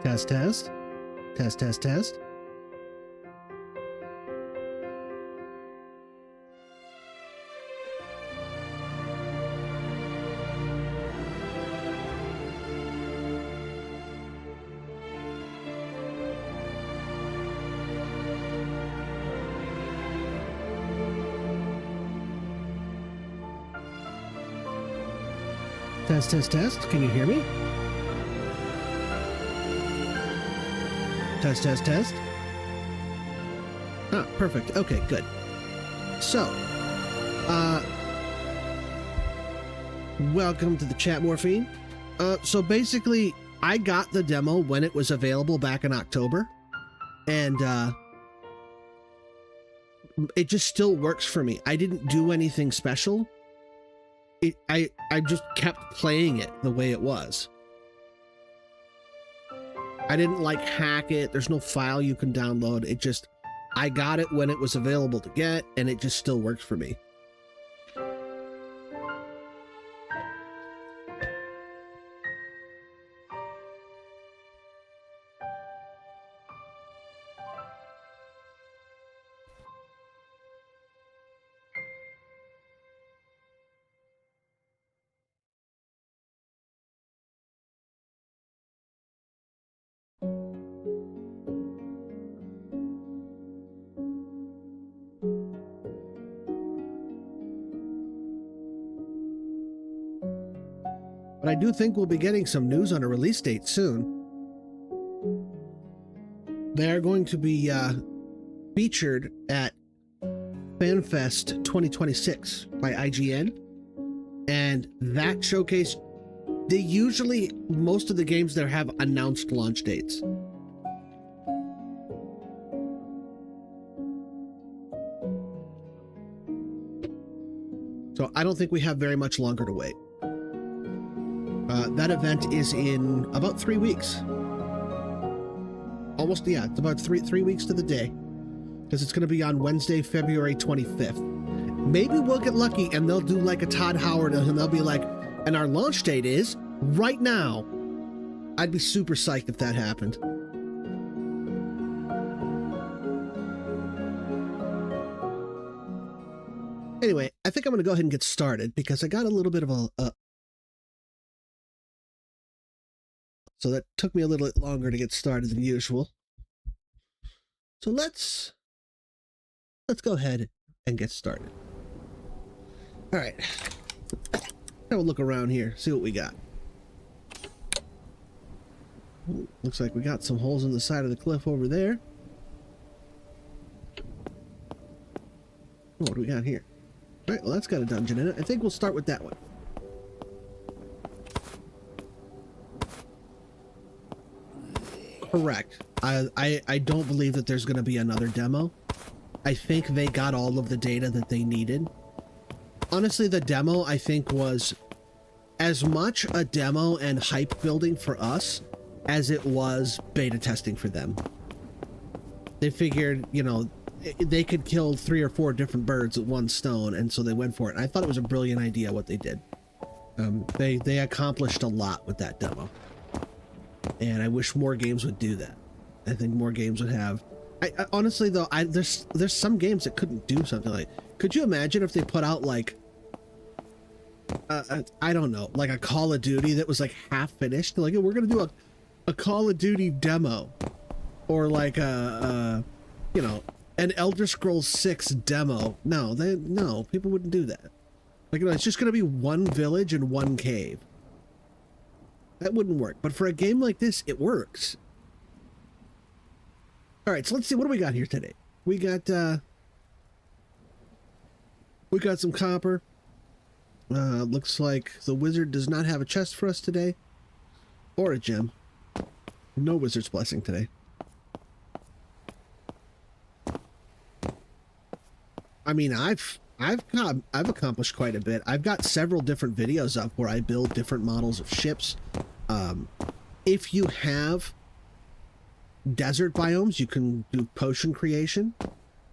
Test, test. Test, test, test. Test, test, test. Can you hear me? Test, test, test. Ah, perfect. Okay, good. So, welcome to the chat, Morphine. So basically, I got the demo when it was available back in October, and it just still works for me. I didn't do anything special. I just kept playing it the way it was. I didn't like hack it. There's no file you can download. It just, I got it when it was available to get, and it just still works for me. But I do think we'll be getting some news on a release date soon. They're going to be featured at FanFest 2026 by IGN. And that showcase, they usually, most of the games there have announced launch dates. So I don't think we have very much longer to wait. That event is in about 3 weeks. Almost, yeah, it's about three weeks to the day. Because it's going to be on Wednesday, February 25th. Maybe we'll get lucky and they'll do like a Todd Howard and they'll be like, and our launch date is right now. I'd be super psyched if that happened. Anyway, I think I'm going to go ahead and get started because I got a little bit of a so that took me a little bit longer to get started than usual. So let's go ahead and get started. All right. Have a look around here, see what we got. Ooh, looks like we got some holes in the side of the cliff over there. What do we got here? All right, well, that's got a dungeon in it. I think we'll start with that one. Correct. I don't believe that there's going to be another demo. I think they got all of the data that they needed. Honestly, the demo, I think, was as much a demo and hype building for us as it was beta testing for them. They figured, you know, they could kill 3 or 4 different birds with one stone, and so they went for it. And I thought it was a brilliant idea what they did. They accomplished a lot with that demo. And I wish more games would do that. I think more games would have. I honestly though, there's some games that couldn't do something like. Could you imagine if they put out like, I don't know, like a Call of Duty that was like half finished? Like, we're gonna do a Call of Duty demo, or like you know, an Elder Scrolls 6 demo. No, people wouldn't do that. Like, you know, it's just gonna be one village and one cave. That wouldn't work, but for a game like this, it works. All right, so let's see, what do we got here today? We got some copper. Looks like the wizard does not have a chest for us today, or a gem. No wizard's blessing today. I mean, I've accomplished quite a bit. I've got several different videos up where I build different models of ships. If you have desert biomes, you can do potion creation,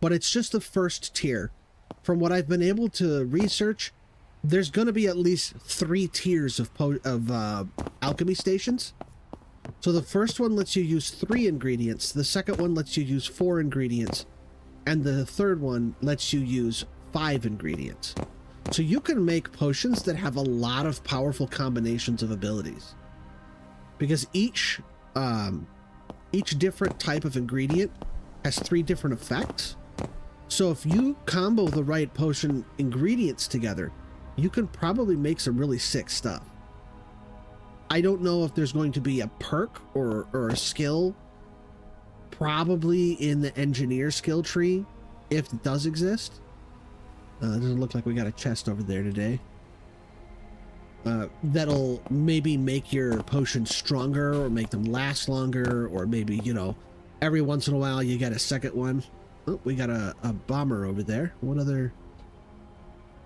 but it's just the first tier. From what I've been able to research, there's going to be at least 3 tiers of alchemy stations. So the first one lets you use 3 ingredients, the second one lets you use 4 ingredients, and the third one lets you use 5 ingredients. So you can make potions that have a lot of powerful combinations of abilities. Because each different type of ingredient has 3 different effects. So if you combo the right potion ingredients together, you can probably make some really sick stuff. I don't know if there's going to be a perk or a skill, probably in the engineer skill tree, if it does exist. Doesn't look like we got a chest over there today. That'll maybe make your potions stronger or make them last longer, or maybe, you know, every once in a while you get a second one. Oh, we got a bomber over there. What other?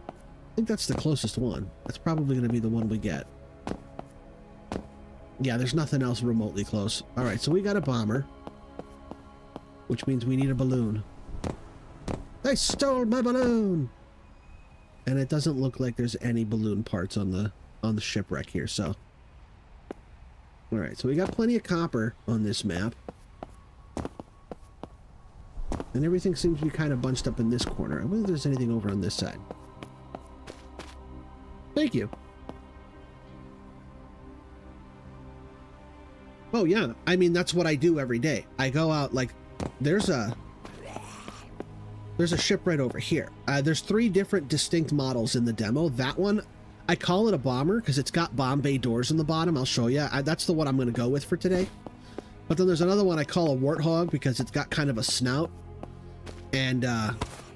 I think that's the closest one. That's probably going to be the one we get. Yeah, there's nothing else remotely close. All right, so we got a bomber, which means we need a balloon. They stole my balloon! And it doesn't look like there's any balloon parts on the shipwreck here, so. All right, so we got plenty of copper on this map. And everything seems to be kind of bunched up in this corner. I wonder if there's anything over on this side. Thank you. Oh, yeah. I mean, that's what I do every day. I go out, like, there's a ship right over here. There's 3 different distinct models in the demo. That one, I call it a bomber because it's got bomb bay doors in the bottom. I'll show you. That's the one I'm going to go with for today. But then there's another one I call a warthog because it's got kind of a snout. And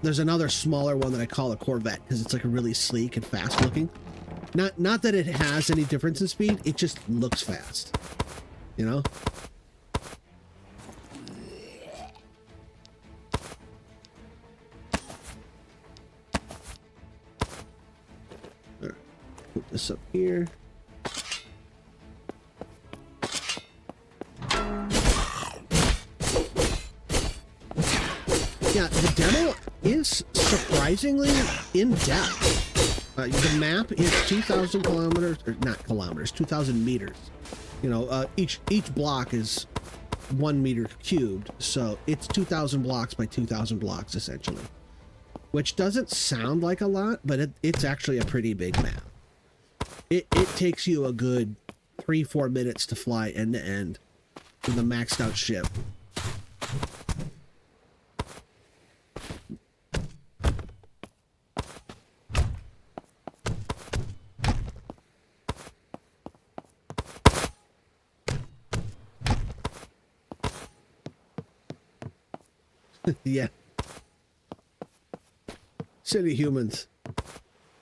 there's another smaller one that I call a corvette because it's like a really sleek and fast looking. Not that it has any difference in speed. It just looks fast. You know? Put this up here. Yeah, the demo is surprisingly in depth. The map is 2,000 kilometers, or not kilometers, 2,000 meters. You know, each block is 1 meter cubed, so it's 2,000 blocks by 2,000 blocks essentially, which doesn't sound like a lot, but it's actually a pretty big map. It takes you a good 3-4 minutes to fly end to end with a maxed out ship. Yeah. City humans.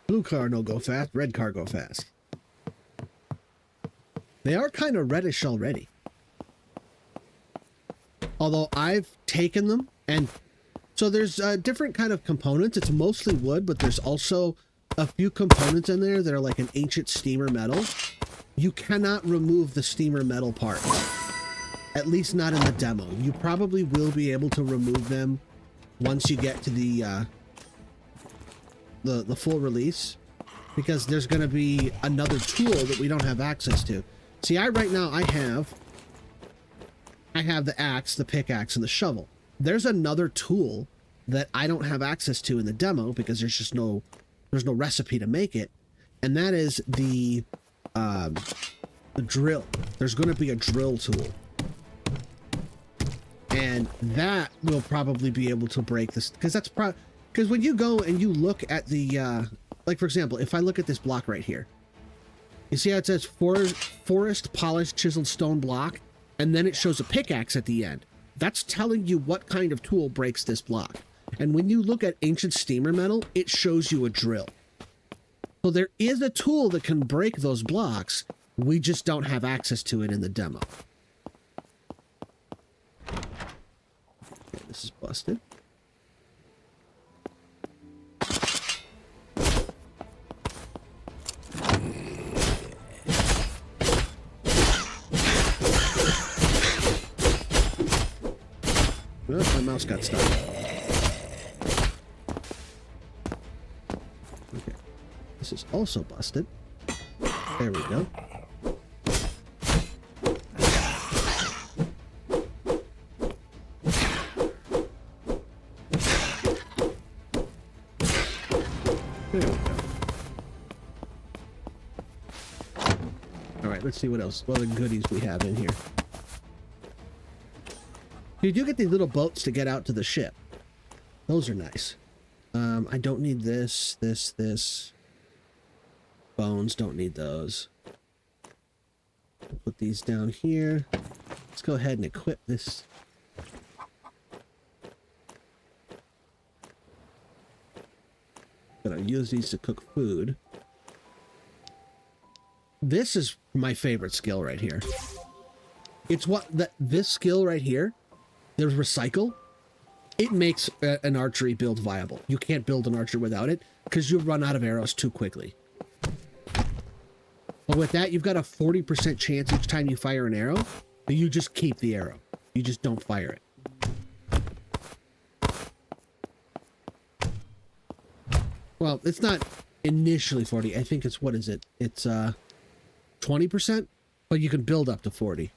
Blue car no go fast, red car go fast. They are kind of reddish already. Although I've taken them, and so there's different kind of components. It's mostly wood, but there's also a few components in there that are like an ancient steamer metal. You cannot remove the steamer metal part. At least not in the demo. You probably will be able to remove them once you get to the full release, because there's going to be another tool that we don't have access to. See, right now I have the axe, the pickaxe, and the shovel. There's another tool that I don't have access to in the demo because there's no recipe to make it, and that is the drill. There's going to be a drill tool. And that will probably be able to break this, because because when you go and you look at the, like for example, if I look at this block right here, you see how it says forest polished chiseled stone block, and then it shows a pickaxe at the end. That's telling you what kind of tool breaks this block. And when you look at ancient steamer metal, it shows you a drill. So there is a tool that can break those blocks. We just don't have access to it in the demo. Okay, this is busted. Oh, my mouse got stuck. Okay. This is also busted. There we go. There we go. All right, let's see what else. What other goodies we have in here. You do get these little boats to get out to the ship. Those are nice. I don't need this. Bones, don't need those. Put these down here. Let's go ahead and equip this. Gonna use these to cook food. This is my favorite skill right here. It's this skill right here, there's recycle. It makes an archery build viable. You can't build an archer without it because you'll run out of arrows too quickly. But with that, you've got a 40% chance each time you fire an arrow that you just keep the arrow. You just don't fire it. Well, it's not initially 40. I think it's, what is it? It's 20%, but you can build up to 40.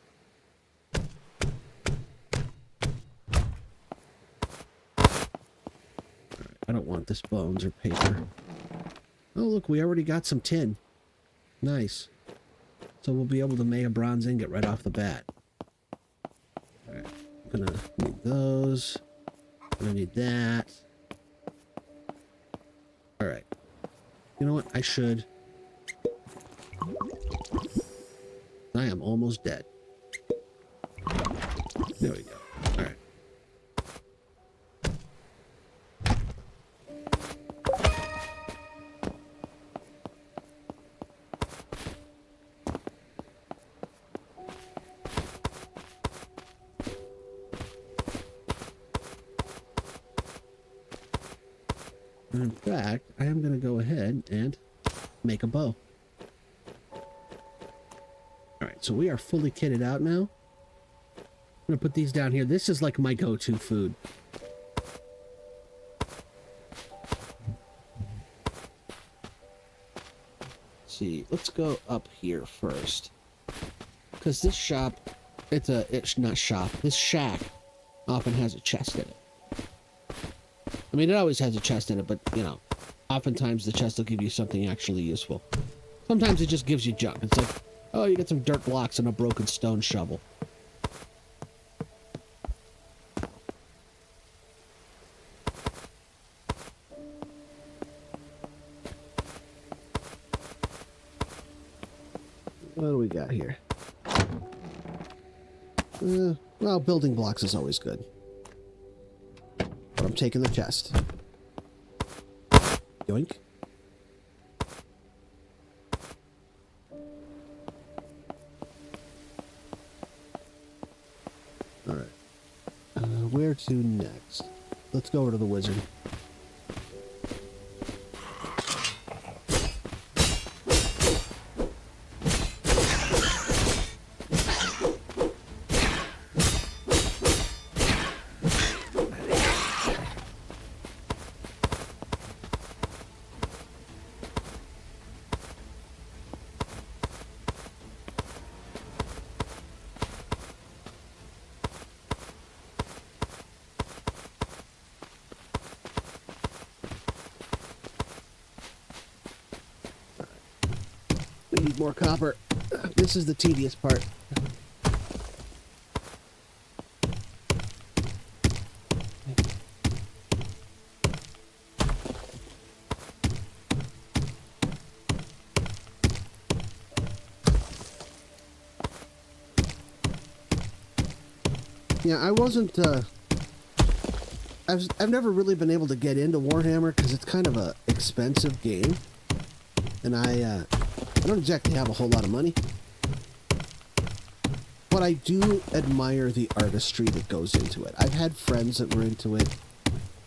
I don't want this bones or paper. Oh, look, we already got some tin. Nice. So we'll be able to make a bronze ingot right off the bat. All right, I'm gonna need those. I'm gonna need that. All right. You know what? I should. I am almost dead. There we go. All right. In fact, I am going to go ahead and make a bow. Alright, so we are fully kitted out now. I'm going to put these down here. This is like my go-to food. Let's see, let's go up here first. Because this shop, it's not shop, this shack often has a chest in it. I mean, it always has a chest in it, but, you know, oftentimes the chest will give you something actually useful. Sometimes it just gives you junk. It's like, oh, you get some dirt blocks and a broken stone shovel. What do we got here? Well, building blocks is always good. I'm taking the chest. Yoink. Alright. Where to next? Let's go over to the wizard. We need more copper. This is the tedious part. Yeah, I wasn't, I've never really been able to get into Warhammer because it's kind of a expensive game. And I don't exactly have a whole lot of money. But I do admire the artistry that goes into it. I've had friends that were into it,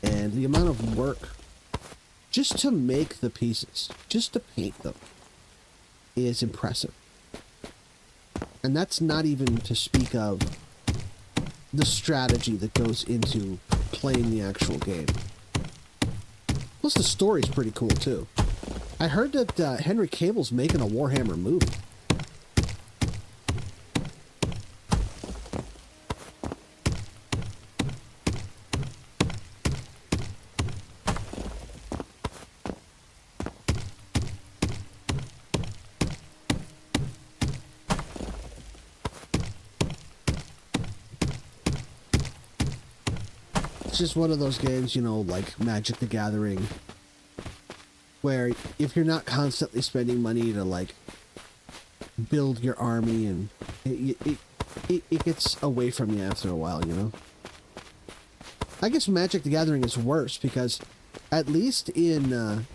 and the amount of work just to make the pieces, just to paint them, is impressive. And that's not even to speak of the strategy that goes into playing the actual game. Plus, the story's pretty cool, too. I heard that Henry Cavill's making a Warhammer movie. it's just one of those games, you know, like Magic the Gathering, where if you're not constantly spending money to like build your army, and it gets away from you after a while, you know. I guess Magic the Gathering is worse because at least in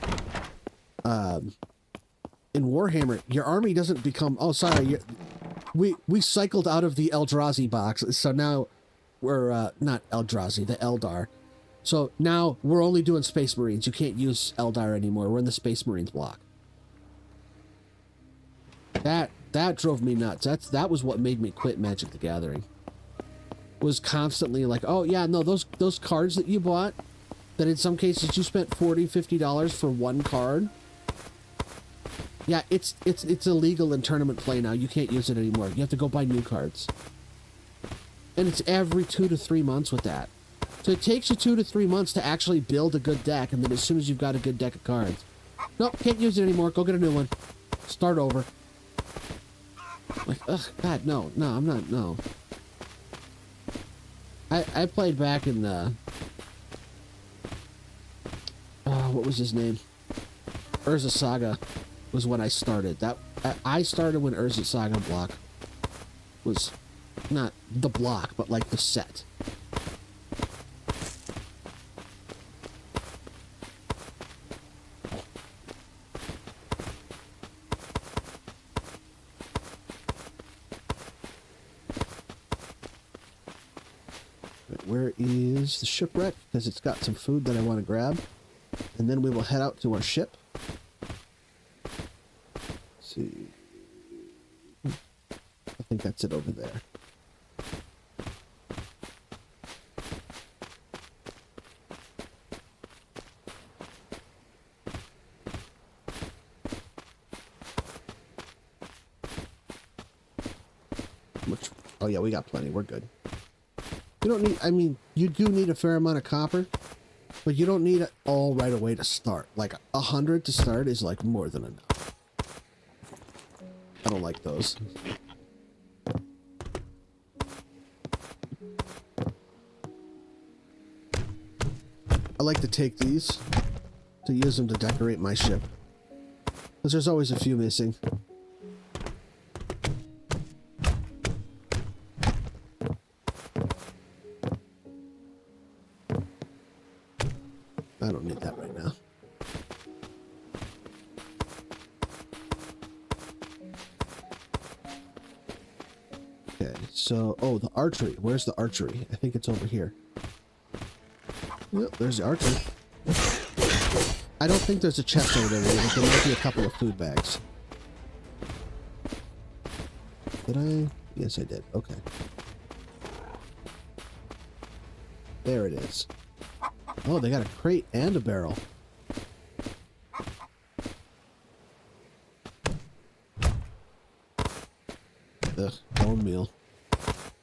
Warhammer, your army doesn't become, oh sorry, we cycled out of the Eldrazi box, so now we're not Eldrazi, the Eldar. So now we're only doing Space Marines. You can't use Eldar anymore. We're in the Space Marines block. That drove me nuts. That was what made me quit Magic the Gathering. Was constantly like, oh yeah, no, those cards that you bought, that in some cases you spent $40-50 for one card. Yeah, it's illegal in tournament play now. You can't use it anymore. You have to go buy new cards. And it's every 2 to 3 months with that. So it takes you 2 to 3 months to actually build a good deck, and then as soon as you've got a good deck of cards, nope, can't use it anymore. Go get a new one. Start over. Like, ugh, God, no, I'm not, no. I played back in what was his name? Urza Saga was when I started. I started when Urza Saga block was not the block, but like the set. Where is the shipwreck? Because it's got some food that I want to grab. And then we will head out to our ship. Let's see. I think that's it over there. Oh yeah, we got plenty. We're good. You don't need, I mean, you do need a fair amount of copper, but you don't need it all right away to start. Like 100 to start is like more than enough. I don't like those. I like to take these to use them to decorate my ship, because there's always a few missing. I don't need that right now. Okay, so, oh, the archery. Where's the archery? I think it's over here. Yep, there's the archery. I don't think there's a chest over there, but there might be a couple of food bags. Did I? Yes, I did. Okay. There it is. Oh, they got a crate and a barrel. Ugh, bone meal.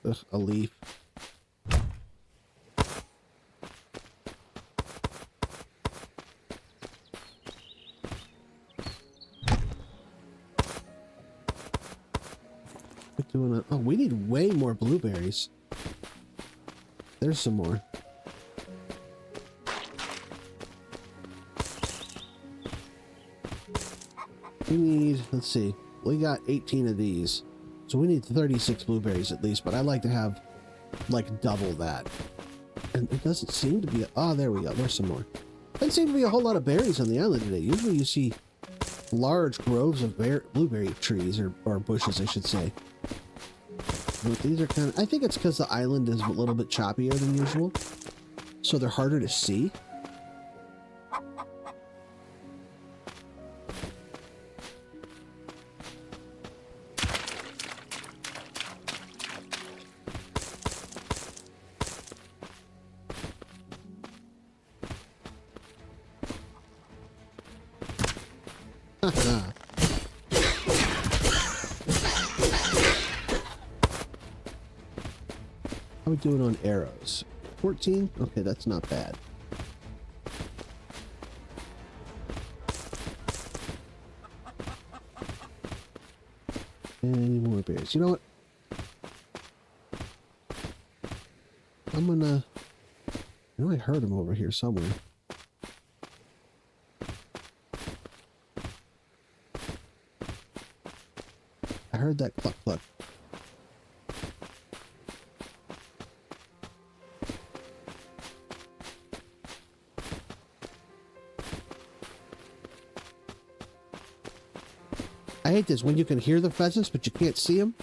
Ugh, a leaf. We're doing a, oh, we need way more blueberries. There's some more. We need, let's see, we got 18 of these, so we need 36 blueberries at least, but I like to have, like, double that. And it doesn't seem to be, oh, there we go, there's some more. Doesn't seem to be a whole lot of berries on the island today. Usually you see large groves of blueberry trees, or bushes, I should say. But these are kind of, I think it's because the island is a little bit choppier than usual, so they're harder to see. How are we doing on arrows? 14? Okay, that's not bad. Any more berries? You know what? I'm gonna I know I heard him over here somewhere. I heard that cluck cluck. I hate this when you can hear the pheasants but you can't see them.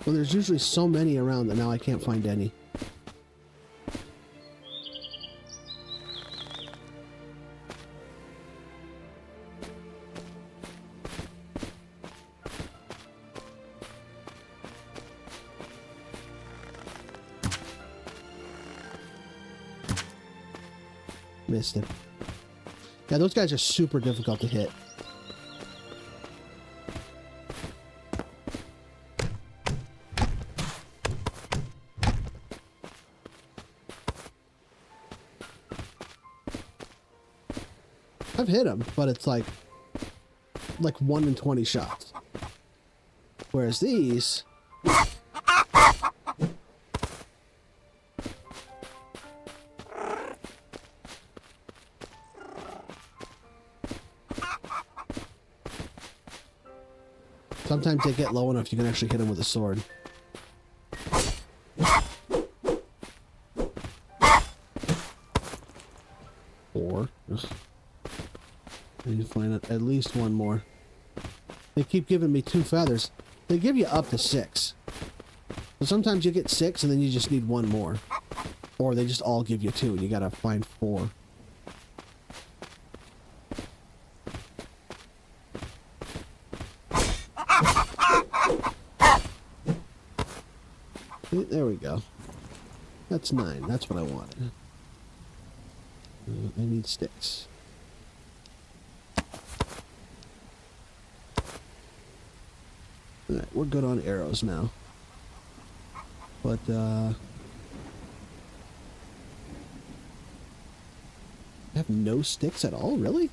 Well, there's usually so many around that now I can't find any. Missed it. Yeah, those guys are super difficult to hit. I've hit them, but it's like 1 in 20 shots. Whereas these... sometimes they get low enough you can actually hit them with a sword. Four. I need to find at least one more. They keep giving me 2 feathers. They give you up to 6. So sometimes you get 6 and then you just need 1 more. Or they just all give you 2 and you gotta find 4. There we go. That's 9. That's what I wanted. I need sticks. Alright, we're good on arrows now. But, I have no sticks at all? Really?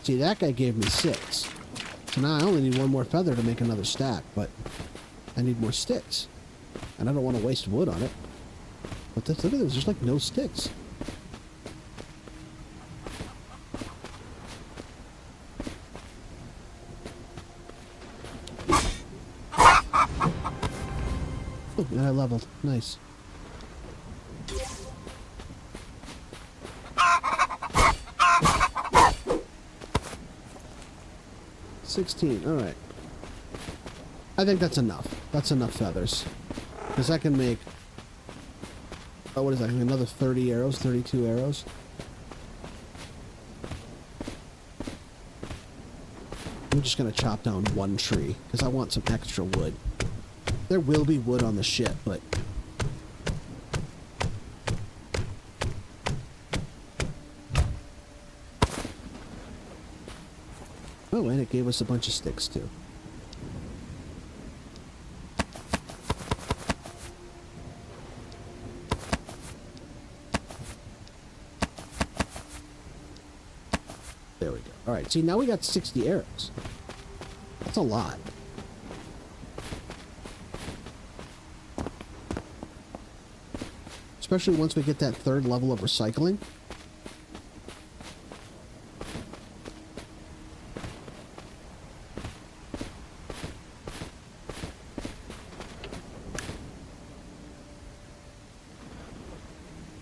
See, that guy gave me 6. So now I only need 1 more feather to make another stack, but I need more sticks. And I don't want to waste wood on it. But look at this, there's like no sticks. Oh, and I leveled. Nice. $16. All right. I think that's enough. That's enough feathers. Because I can make... oh, what is that? Another 30 arrows? 32 arrows? I'm just going to chop down 1 tree. Because I want some extra wood. There will be wood on the ship, but... oh, and it gave us a bunch of sticks, too. There we go. Alright, see, now we got 60 arrows. That's a lot. Especially once we get that 3rd level of recycling.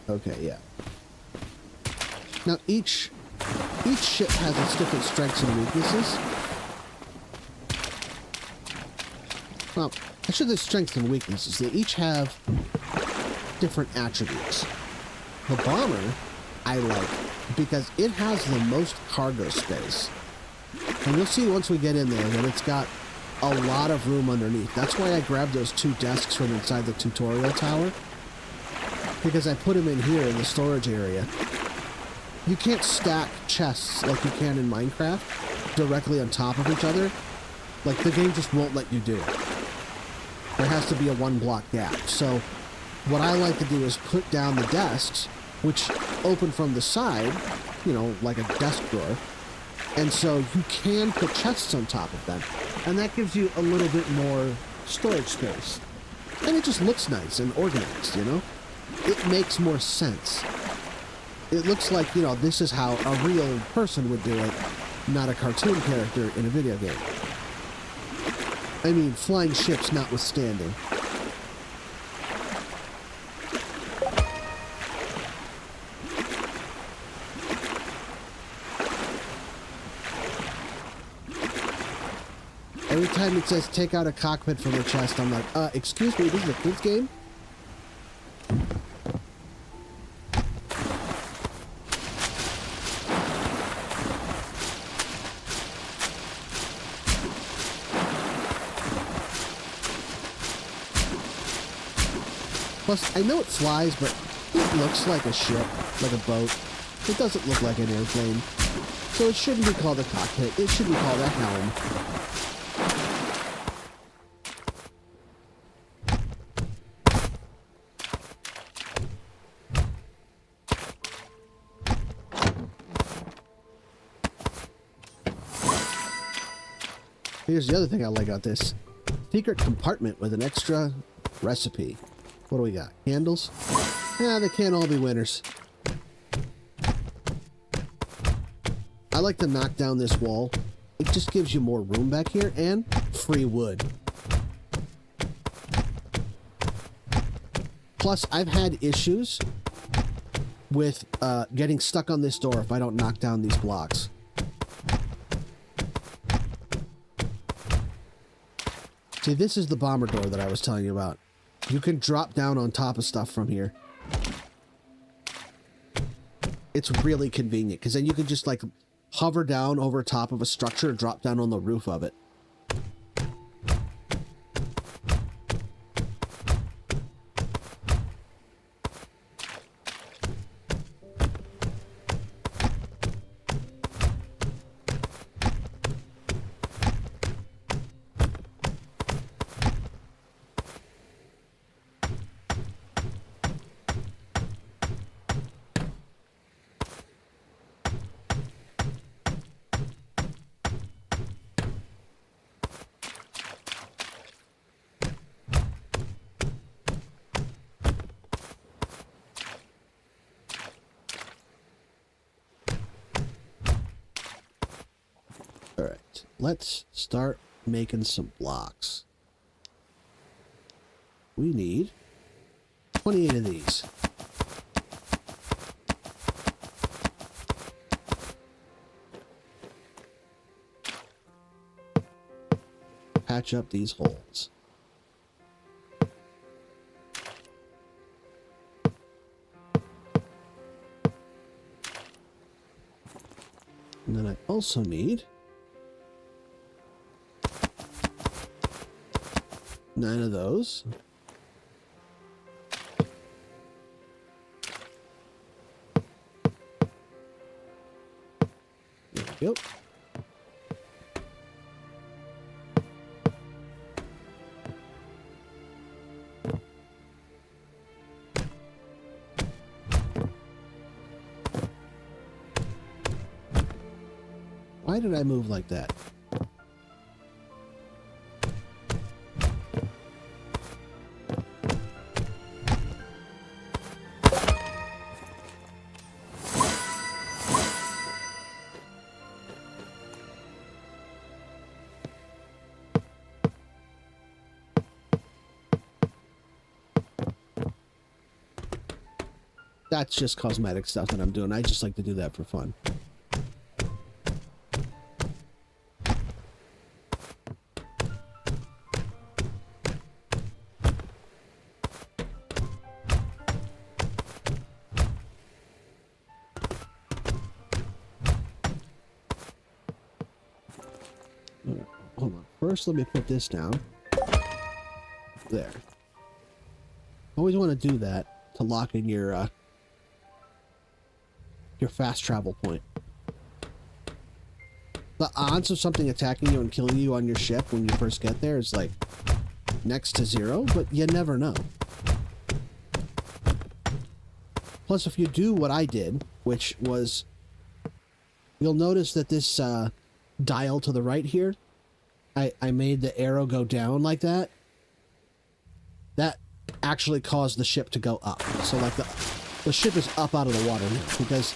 Okay, yeah. Now each ship has its different strengths and weaknesses. Well, I should say strengths and weaknesses. They each have different attributes. The bomber I like because it has the most cargo space. And you'll see once we get in there that it's got a lot of room underneath. That's why I grabbed those 2 desks from inside the tutorial tower. because I put them in here in the storage area. You can't stack chests like you can in Minecraft directly on top of each other. Like, the game just won't let you do it. There has to be a 1 block gap. So what I like to do is put down the desks, which open from the side, you know, like a desk drawer. And so you can put chests on top of them. And that gives you a little bit more storage space. And it just looks nice and organized, you know? It makes more sense. It looks like, you know, this is how a real person would do it, not a cartoon character in a video game. I mean, flying ships notwithstanding. Every time it says take out a cockpit from the chest, I'm like, excuse me, this is a kids game? Plus, I know it flies, but it looks like a ship, like a boat. It doesn't look like an airplane. So it shouldn't be called a cockpit. It should be called a helm. Here's the other thing I like about this. Secret compartment with an extra recipe. What do we got? Candles? Yeah, they can't all be winners. I like to knock down this wall. It just gives you more room back here and free wood. Plus, I've had issues with getting stuck on this door if I don't knock down these blocks. See, this is the bomber door that I was telling you about. You can drop down on top of stuff from here. It's really convenient, because then you can just, like, hover down over top of a structure and drop down on the roof of it. Alright, let's start making some blocks. We need 28 of these. Patch up these holes. And then I also need 9 of those. There we go. Why did I move like that? That's just cosmetic stuff that I'm doing. I just like to do that for fun. Hold on. First, let me put this down. There. Always want to do that. to lock in your fast travel point. The odds of something attacking you and killing you on your ship when you first get there is like next to zero, but you never know. Plus, if you do what I did, which was, you'll notice that this dial to the right here, I made the arrow go down like that. That actually caused the ship to go up. So like the ship is up out of the water now, because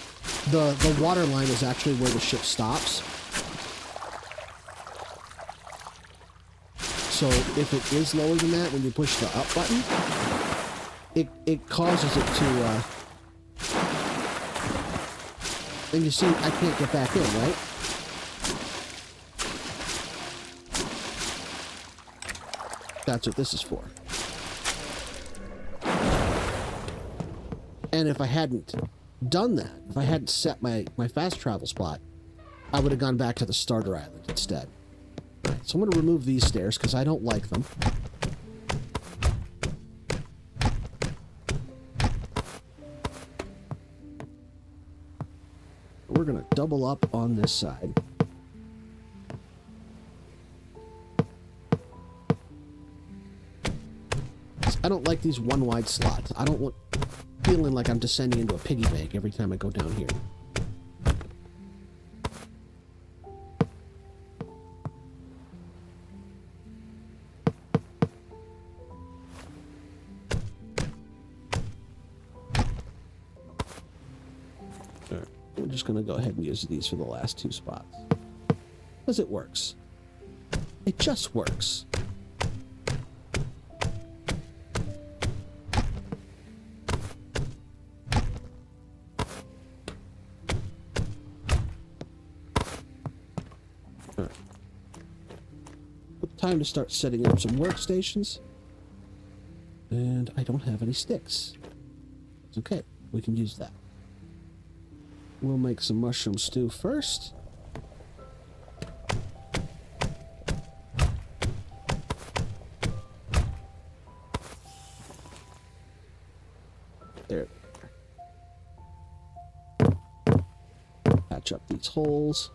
the water line is actually where the ship stops. So if it is lower than that, when you push the up button, it causes it to, and you see, I can't get back in, right? That's what this is for. And if I hadn't done that, if I hadn't set my fast travel spot, I would have gone back to the starter island instead. Right, so I'm going to remove these stairs because I don't like them. We're going to double up on this side. I don't like these one wide slots. I don't want feeling like I'm descending into a piggy bank every time I go down here. Alright, we're just going to go ahead and use these for the last two spots. Because it works. It just works. Time to start setting up some workstations. And I don't have any sticks. It's okay. We can use that. We'll make some mushroom stew first. There. Patch up these holes.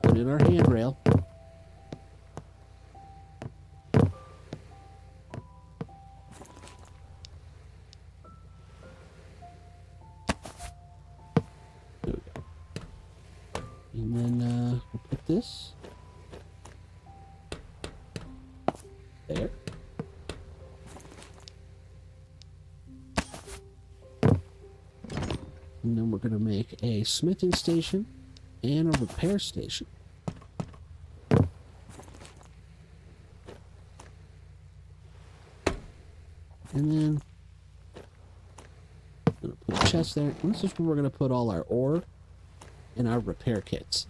Put in our handrail. There we go. And then we'll put this there. And then we're going to make a smithing station and a repair station. And then I'm going to put a chest there. And this is where we're going to put all our ore and our repair kits.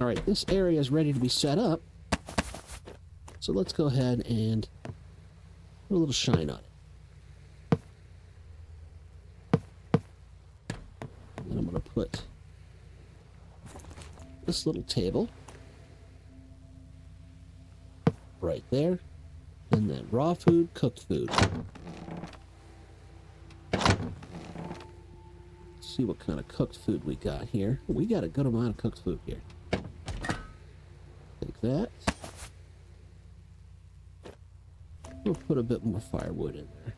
Alright, this area is ready to be set up. So let's go ahead and put a little shine on it. And I'm going to put this little table right there, and then raw food, cooked food. Let's see what kind of cooked food we got here. We got a good amount of cooked food here. Take that. We'll put a bit more firewood in there.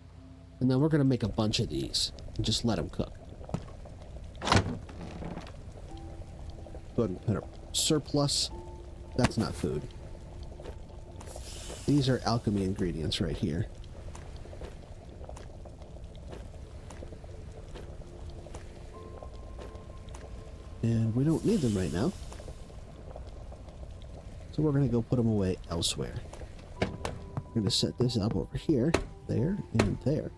And then we're going to make a bunch of these and just let them cook. Go ahead and put a surplus. That's not food. These are alchemy ingredients right here. And we don't need them right now. So we're going to go put them away elsewhere. We're going to set this up over here, there, and there.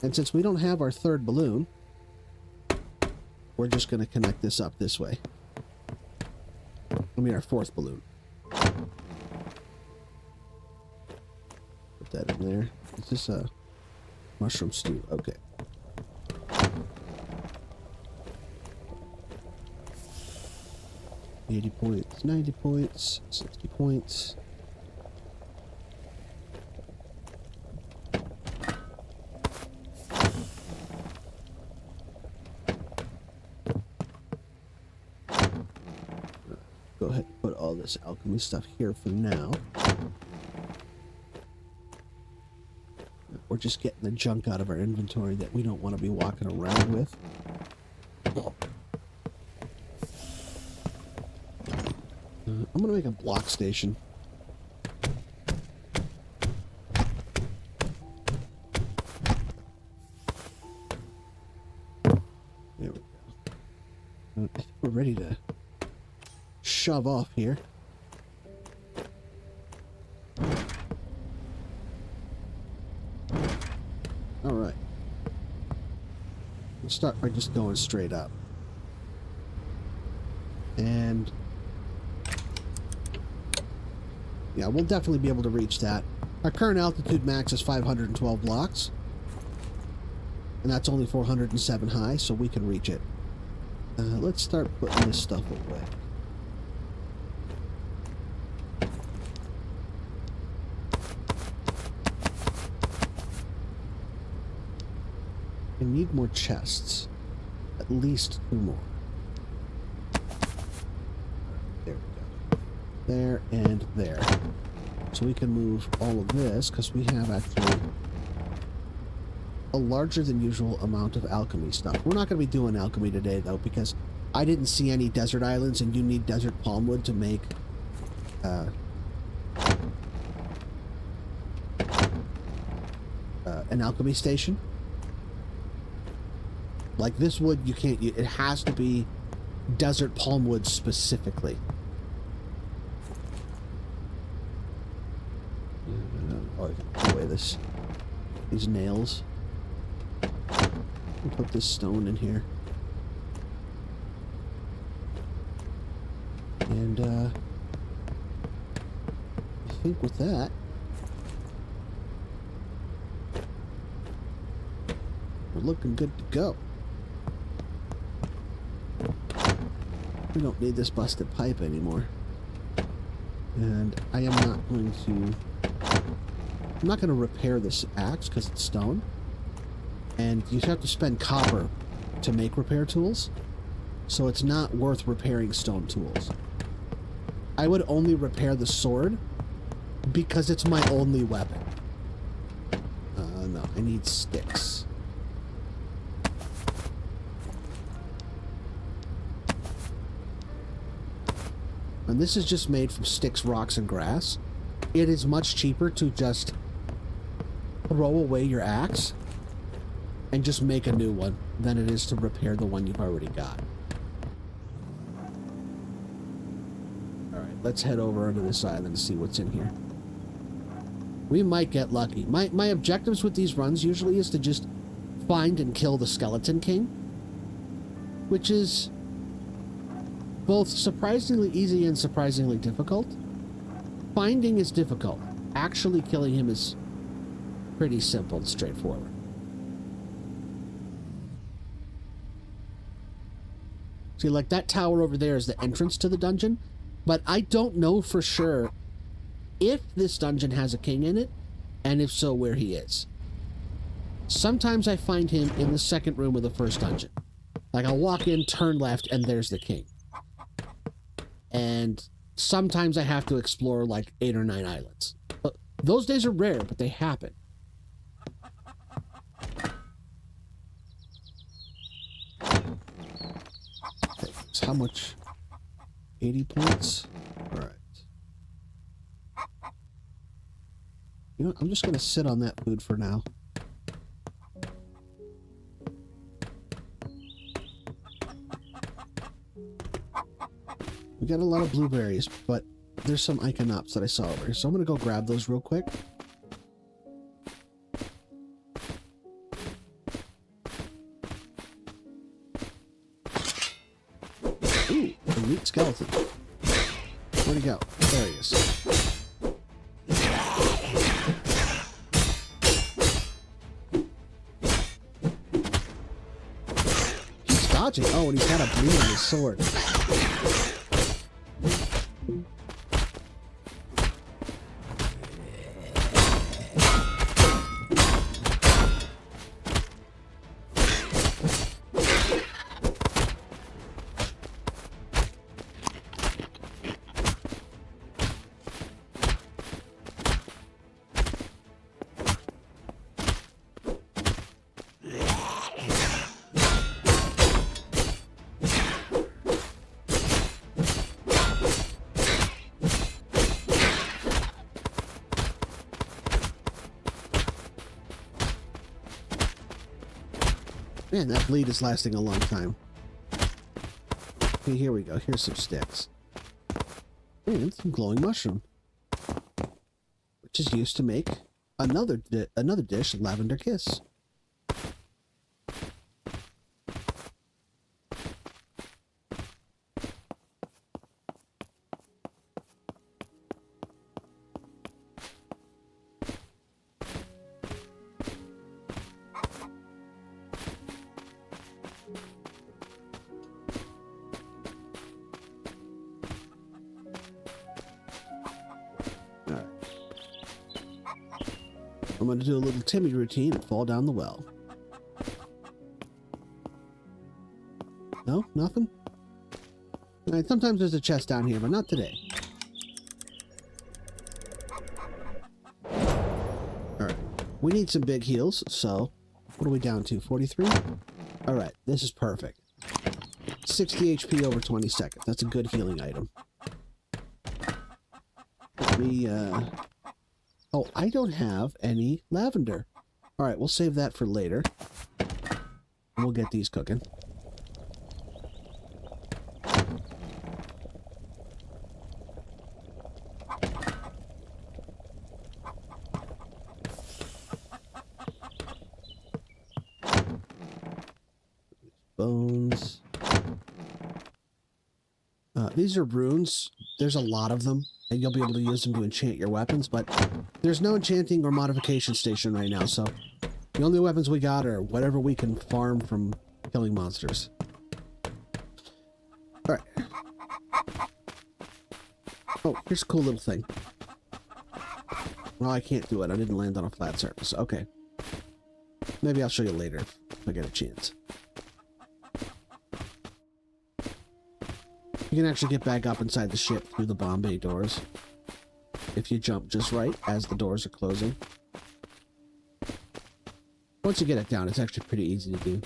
And since we don't have our third balloon, we're just going to connect this up this way. I mean, our fourth balloon. Put that in there. Is this a mushroom stew? Okay. 80 points, 90 points, 60 points. Go ahead and put all this alchemy stuff here for now. We're just getting the junk out of our inventory that we don't want to be walking around with. I'm going to make a block station. There we go. I think we're ready to shove off here. All right. Let's start by just going straight up. And yeah, we'll definitely be able to reach that. Our current altitude max is 512 blocks. And that's only 407 high, so we can reach it. Let's start putting this stuff away. I need more chests. At least 2 more. There we go. There and there. So we can move all of this, because we have actually a larger than usual amount of alchemy stuff. We're not going to be doing alchemy today, though, because I didn't see any desert islands, and you need desert palmwood to make an alchemy station. Like this wood, you can't use. It has to be desert palmwood specifically. Oh, I can put away these nails. I'll put this stone in here. And I think with that, we're looking good to go. We don't need this busted pipe anymore. And I am not going to... I'm not going to repair this axe because it's stone. And you have to spend copper to make repair tools. So it's not worth repairing stone tools. I would only repair the sword because it's my only weapon. No, I need sticks. And this is just made from sticks, rocks, and grass. It is much cheaper to just throw away your axe and just make a new one than it is to repair the one you've already got. Alright, let's head over onto this island and see what's in here. We might get lucky. My objectives with these runs usually is to just find and kill the Skeleton King, which is both surprisingly easy and surprisingly difficult. Finding is difficult. Actually killing him is pretty simple and straightforward. See, like that tower over there is the entrance to the dungeon, but I don't know for sure if this dungeon has a king in it, and if so, where he is. Sometimes I find him in the second room of the first dungeon. Like I'll walk in, turn left, and there's the king. And sometimes I have to explore like 8 or 9 islands. But those days are rare, but they happen. Okay, so how much? 80 points? Alright. You know what? I'm just going to sit on that food for now. We got a lot of blueberries, but there's some Iconops that I saw over here, so I'm going to go grab those real quick. Ooh, a meat skeleton. Where'd he go? There he is. He's dodging. Oh, and he's got a bleed on his sword. Man, that bleed is lasting a long time. Okay, here we go. Here's some sticks. And some glowing mushroom. Which is used to make another dish, lavender kiss. I'm going to do a little Timmy routine and fall down the well. No? Nothing? Alright, sometimes there's a chest down here, but not today. Alright. We need some big heals, so... What are we down to? 43? Alright, this is perfect. 60 HP over 20 seconds. That's a good healing item. Let me, Oh, I don't have any lavender. Alright, we'll save that for later. And we'll get these cooking. Bones. These are runes. There's a lot of them, and you'll be able to use them to enchant your weapons, but there's no enchanting or modification station right now, so the only weapons we got are whatever we can farm from killing monsters. Alright. Oh, here's a cool little thing. Well, I can't do it. I didn't land on a flat surface. Okay. Maybe I'll show you later if I get a chance. You can actually get back up inside the ship through the bomb bay doors if you jump just right as the doors are closing. Once you get it down, it's actually pretty easy to do.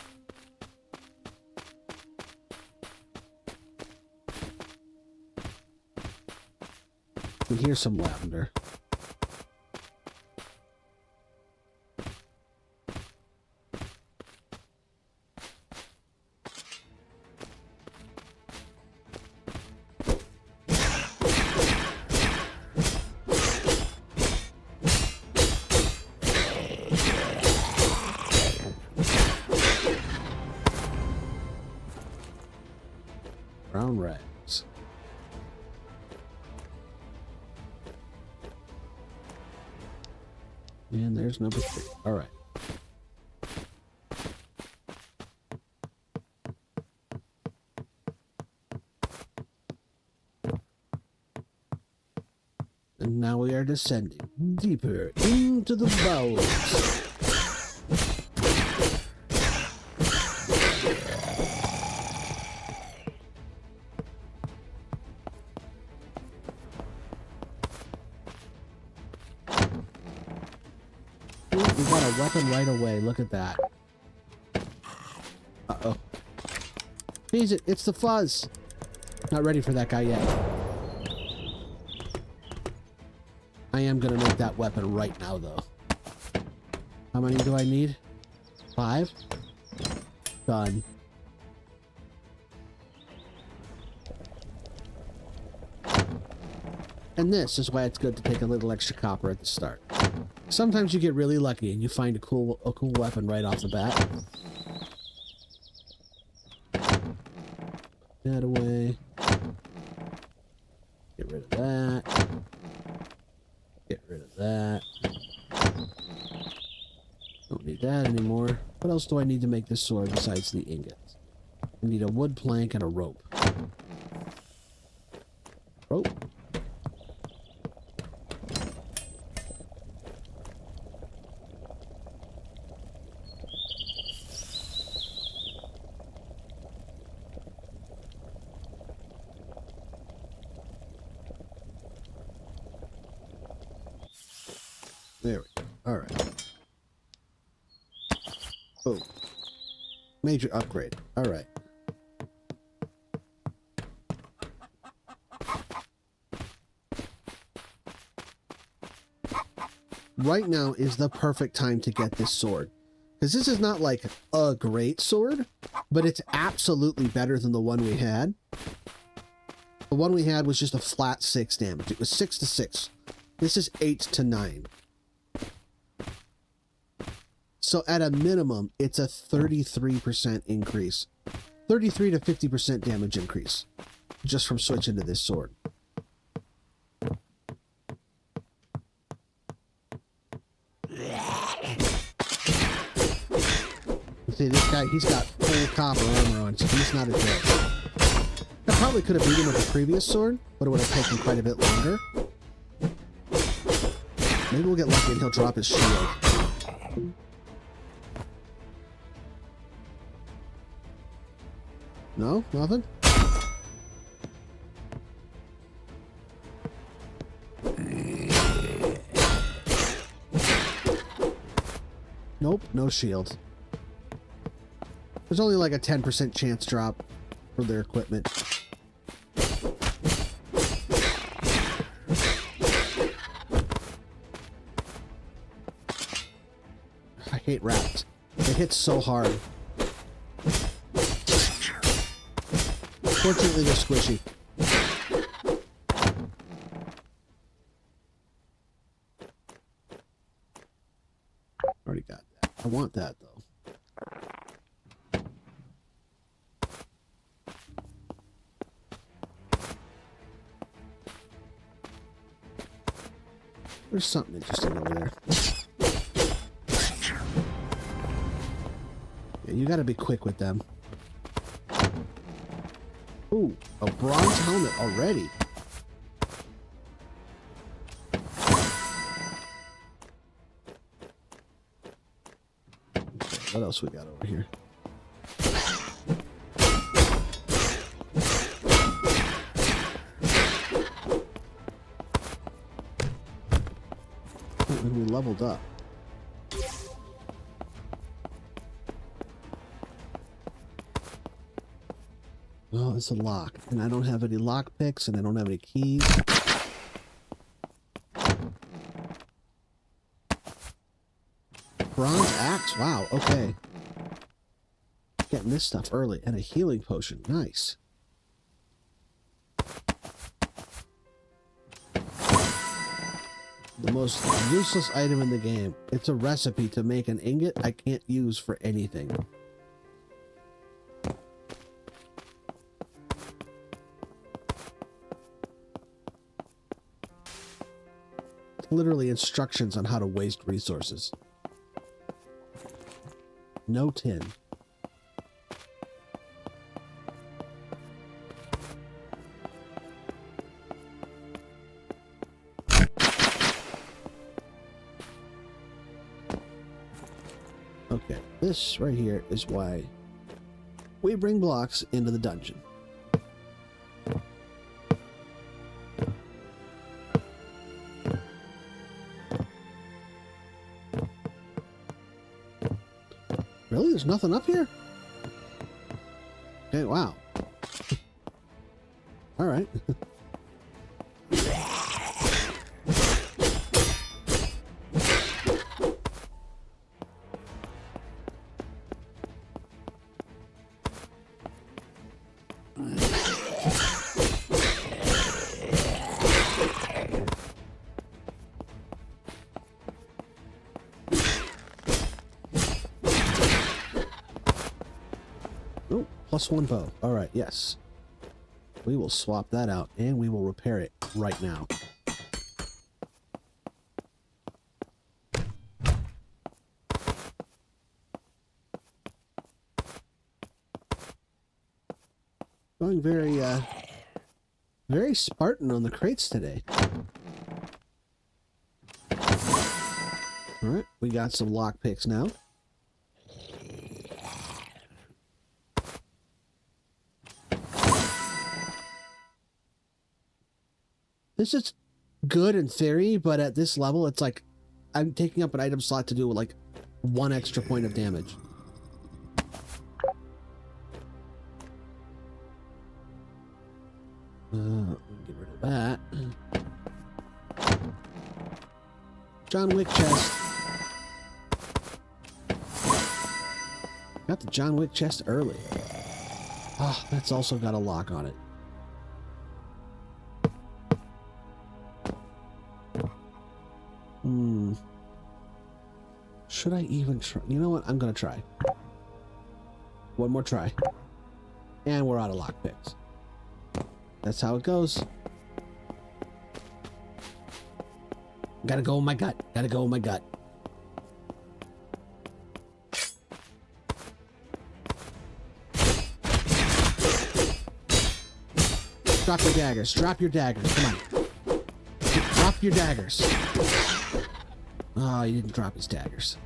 And here's some lavender. Brown rags. And there's number 3. All right. And now we are descending deeper into the bowels. We got a weapon right away. Look at that. Uh-oh. Jeez, it's the fuzz. Not ready for that guy yet. I am going to make that weapon right now, though. How many do I need? 5? Done. And this is why it's good to take a little extra copper at the start. Sometimes you get really lucky and you find a cool weapon right off the bat. That away. Get rid of that. Get rid of that. Don't need that anymore. What else do I need to make this sword besides the ingots? I need a wood plank and a rope. Rope. There we go. Alright. Oh. Major upgrade. Alright. Right now is the perfect time to get this sword. Because this is not like a great sword, but it's absolutely better than the one we had. The one we had was just a flat 6 damage. It was 6 to 6. This is 8 to 9. So at a minimum, it's a 33% increase. 33 to 50% damage increase. Just from switching to this sword. See, this guy, he's got full copper armor on, so he's not a joke. I probably could have beat him with the previous sword, but it would have taken quite a bit longer. Maybe we'll get lucky and he'll drop his shield. No? Nothing? Nope, no shield. There's only like a 10% chance drop for their equipment. I hate rats. They hit so hard. Fortunately, they're squishy. Already got that. I want that, though. There's something interesting over there. Yeah, you gotta be quick with them. Ooh, a bronze helmet already. Okay, what else we got over here? And we leveled up. Oh, it's a lock. And I don't have any lock picks and I don't have any keys. Bronze axe. Wow, okay. Getting this stuff early. And a healing potion. Nice. The most useless item in the game. It's a recipe to make an ingot I can't use for anything. It's literally instructions on how to waste resources. No tin. Okay, this right here is why we bring blocks into the dungeon. Really? There's nothing up here? Okay, wow. All right. Oh, +1 bow. All right, yes. We will swap that out and we will repair it right now. Going very Spartan on the crates today. All right, we got some lockpicks now. This is good in theory, but at this level, it's like I'm taking up an item slot to do like 1 extra point of damage. Get rid of that. John Wick chest. Got the John Wick chest early. Ah, that's also got a lock on it. Should I even try? You know what? I'm gonna try. One more try. And we're out of lockpicks. That's how it goes. Gotta go with my gut. Gotta go with my gut. Drop your daggers. Drop your daggers. Come on. Drop your daggers. Oh, he didn't drop his daggers.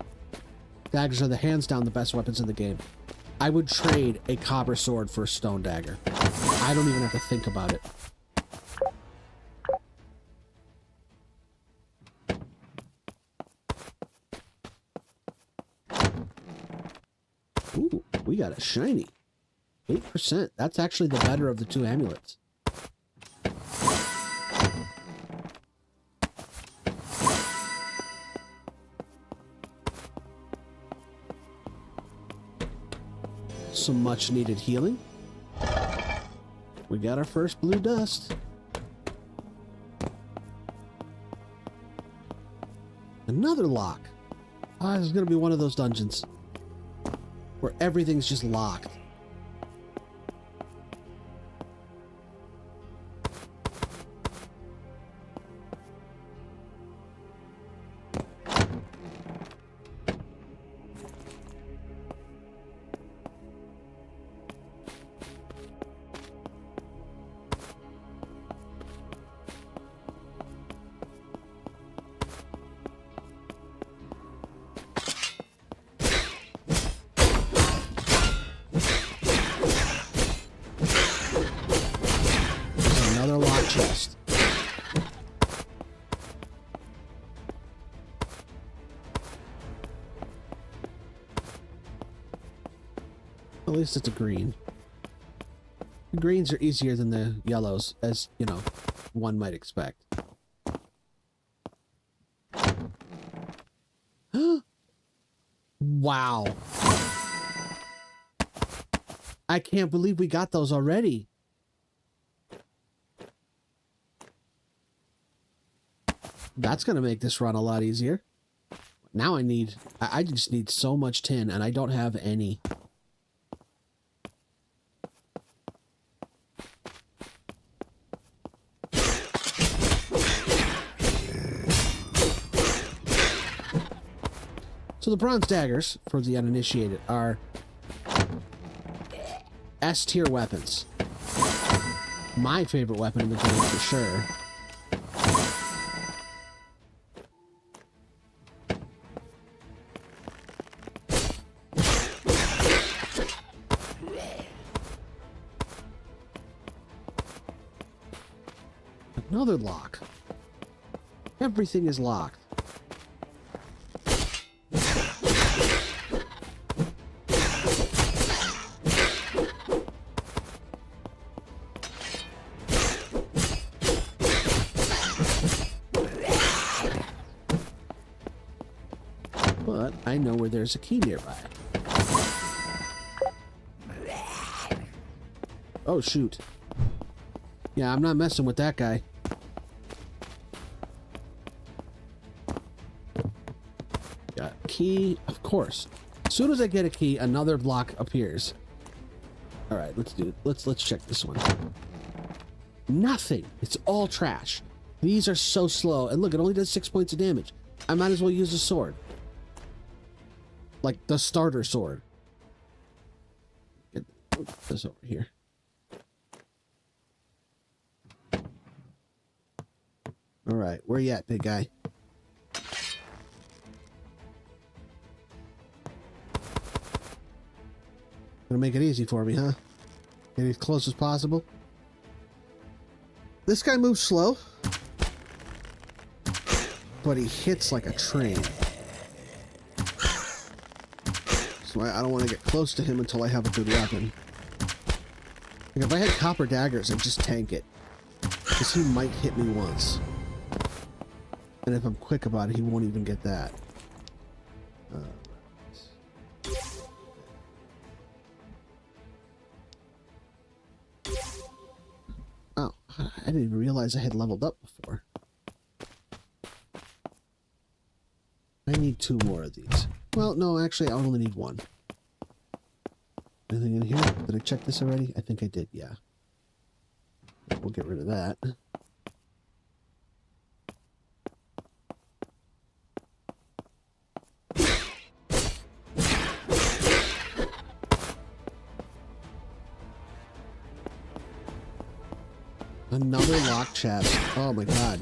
Daggers are the hands down the best weapons in the game. I would trade a copper sword for a stone dagger. I don't even have to think about it. Ooh, we got a shiny. 8%. That's actually the better of the two amulets. Some much needed healing. We got our first blue dust. Another lock. Ah, this is gonna be one of those dungeons where everything's just locked. Chest. At least it's a green. The greens are easier than the yellows, as, you know, one might expect. Wow. I can't believe we got those already. That's going to make this run a lot easier. Now I just need so much tin, and I don't have any. So the bronze daggers, for the uninitiated, are S-tier weapons. My favorite weapon in the game, for sure. Another lock. Everything is locked. But I know where there's a key nearby. Oh, shoot. Yeah, I'm not messing with that guy. Got a key, of course. As soon as I get a key, another block appears. All right, let's do it. Let's check this one. Nothing. It's all trash. These are so slow. And look, it only does 6 points of damage. I might as well use a sword. Like the starter sword. Get this over here. All right, where you at, big guy? Gonna make it easy for me, huh? Get as close as possible. This guy moves slow, but he hits like a train. So I don't want to get close to him until I have a good weapon. Like if I had copper daggers, I'd just tank it, because he might hit me once. And if I'm quick about it, he won't even get that. I didn't even realize I had leveled up before. I need 2 more of these. Well, no, actually, I only need 1. Anything in here? Did I check this already? I think I did, yeah. We'll get rid of that. Another lock chest. Oh my god.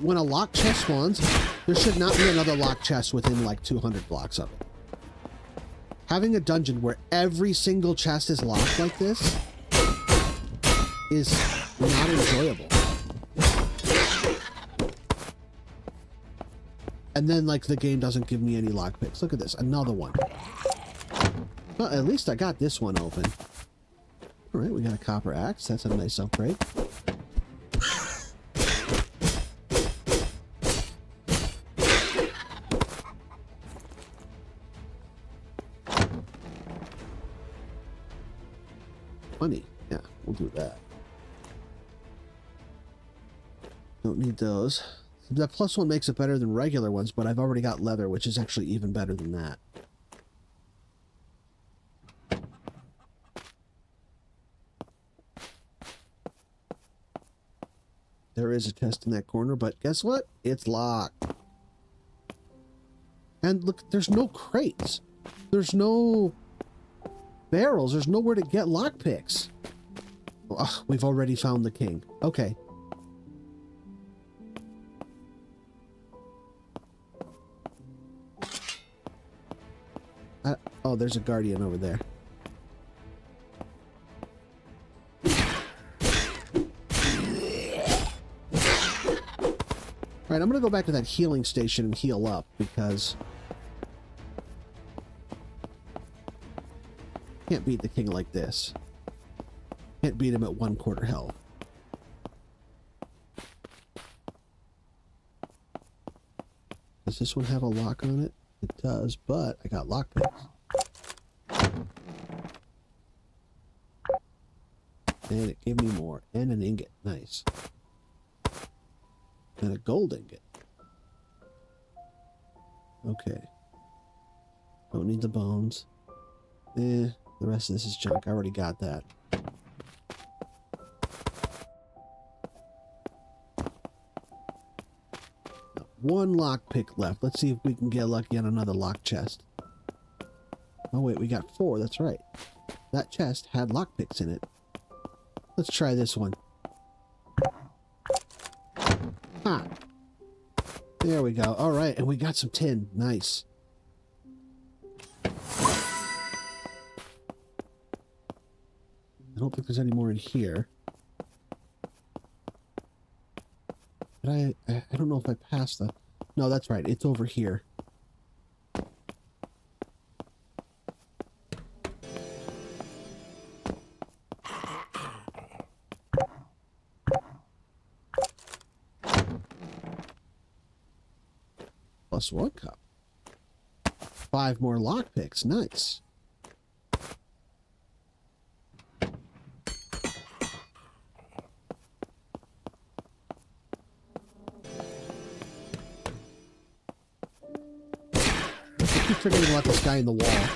When a lock chest spawns, there should not be another lock chest within like 200 blocks of it. Having a dungeon where every single chest is locked like this is not enjoyable. And then like the game doesn't give me any lockpicks. Look at this, another one. Well, at least I got this one open. All right, we got a copper axe. That's a nice upgrade. Money. Yeah, we'll do that. Don't need those. That +1 makes it better than regular ones, but I've already got leather, which is actually even better than that. There is a chest in that corner, but guess what? It's locked. And look, there's no crates. There's no barrels. There's nowhere to get lockpicks. Ugh, we've already found the king. Okay. Oh, there's a guardian over there. Alright, I'm gonna go back to that healing station and heal up, because can't beat the king like this. Can't beat him at 1/4 health. Does this one have a lock on it? It does, but I got lockpicks. And it gave me more. And an ingot. Nice. And a gold ingot. Okay. Don't need the bones. The rest of this is junk. I already got that. One lockpick left. Let's see if we can get lucky on another lock chest. Oh wait, we got 4. That's right. That chest had lockpicks in it. Let's try this one. Ha! There we go. All right, and we got some tin. Nice. I don't think there's any more in here. But I don't know if I passed the... No, that's right. It's over here. +1 cup. 5 more lockpicks. Nice. I keep forgetting about this guy in the wall.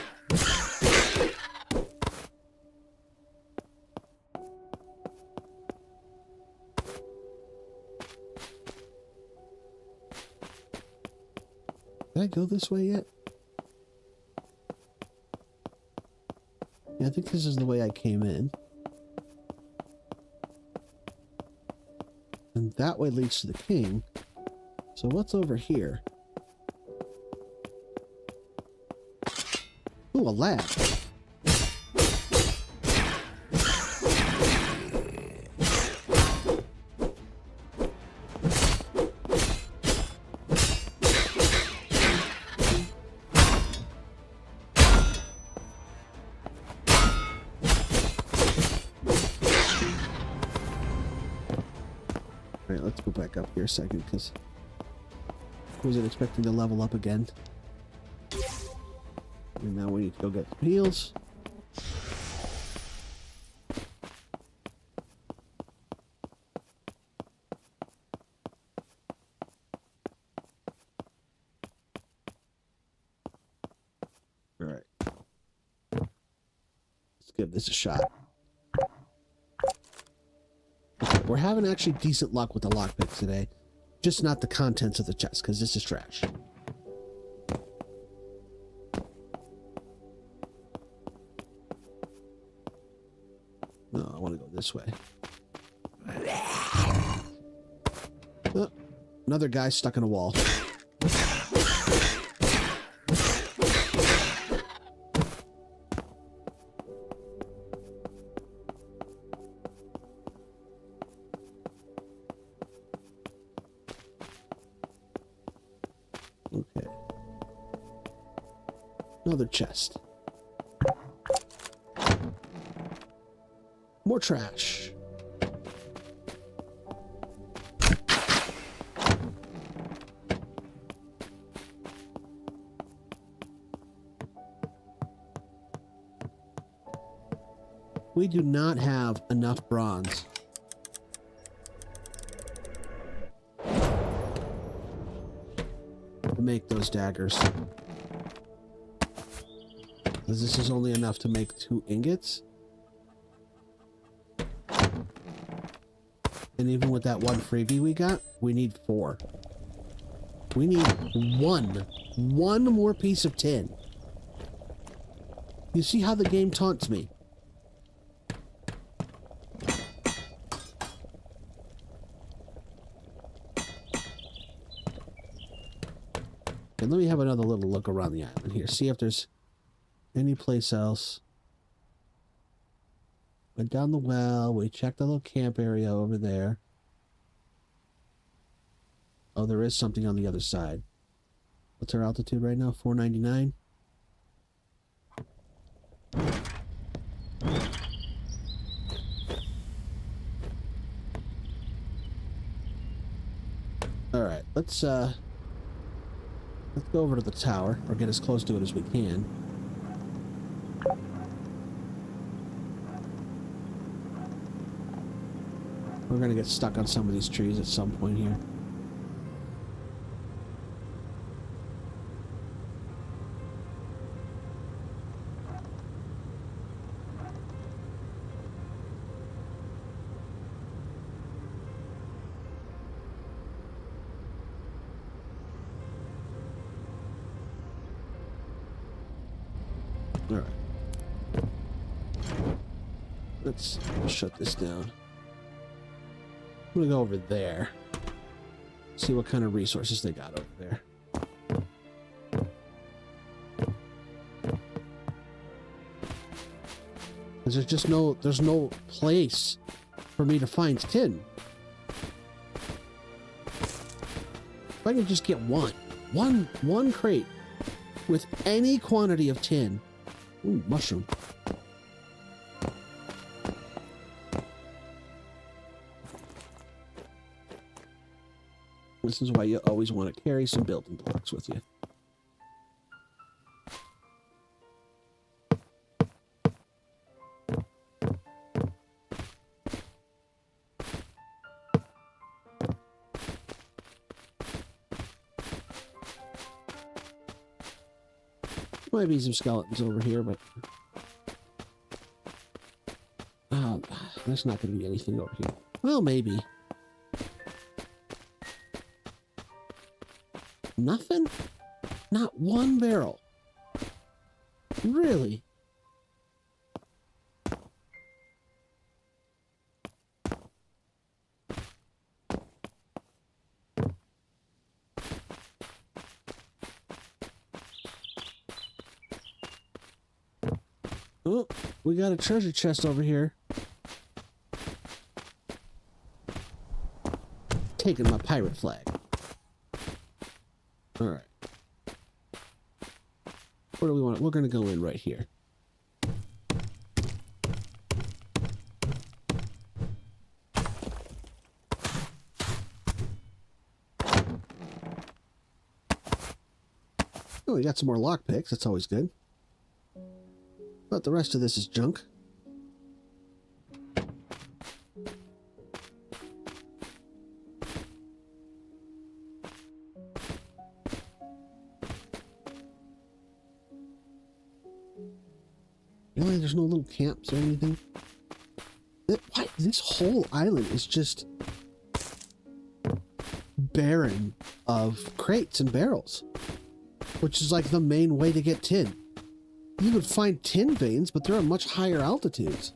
Did I go this way yet? Yeah, I think this is the way I came in. And that way leads to the king. So what's over here? Ooh, a lab. Alright, let's go back up here a second, because I wasn't expecting to level up again. And now we need to go get some heals. All right. Let's give this a shot. Okay, we're having actually decent luck with the lockpicks today. Just not the contents of the chest, because this is trash. No, I want to go this way. Oh, another guy stuck in a wall. Okay. Another chest. More trash. We do not have enough bronze. To make those daggers. Because this is only enough to make 2 ingots. And even with that 1 freebie we got, we need 4. We need one more piece of tin. You see how the game taunts me? And let me have another little look around the island here. See if there's any place else. Went down the well. We checked the little camp area over there. Oh, there is something on the other side. What's our altitude right now? 499. All right, let's go over to the tower, or get as close to it as we can. We're gonna get stuck on some of these trees at some point here. All right. Let's shut this down. I'm gonna go over there. See what kind of resources they got over there. Because there's just there's no place for me to find tin. If I can just get one crate with any quantity of tin. Ooh, mushroom. This is why you always want to carry some building blocks with you. Might be some skeletons over here, but there's not going to be anything over here. Well, maybe. Nothing? Not one barrel. Really? Oh, we got a treasure chest over here. Taking my pirate flag. All right. Where do we want it? We're going to go in right here. Oh, we got some more lockpicks. That's always good. But the rest of this is junk. Why? There's no little camps or anything? Why? This whole island is just barren of crates and barrels, which is like the main way to get tin. You would find tin veins, but they're at much higher altitudes.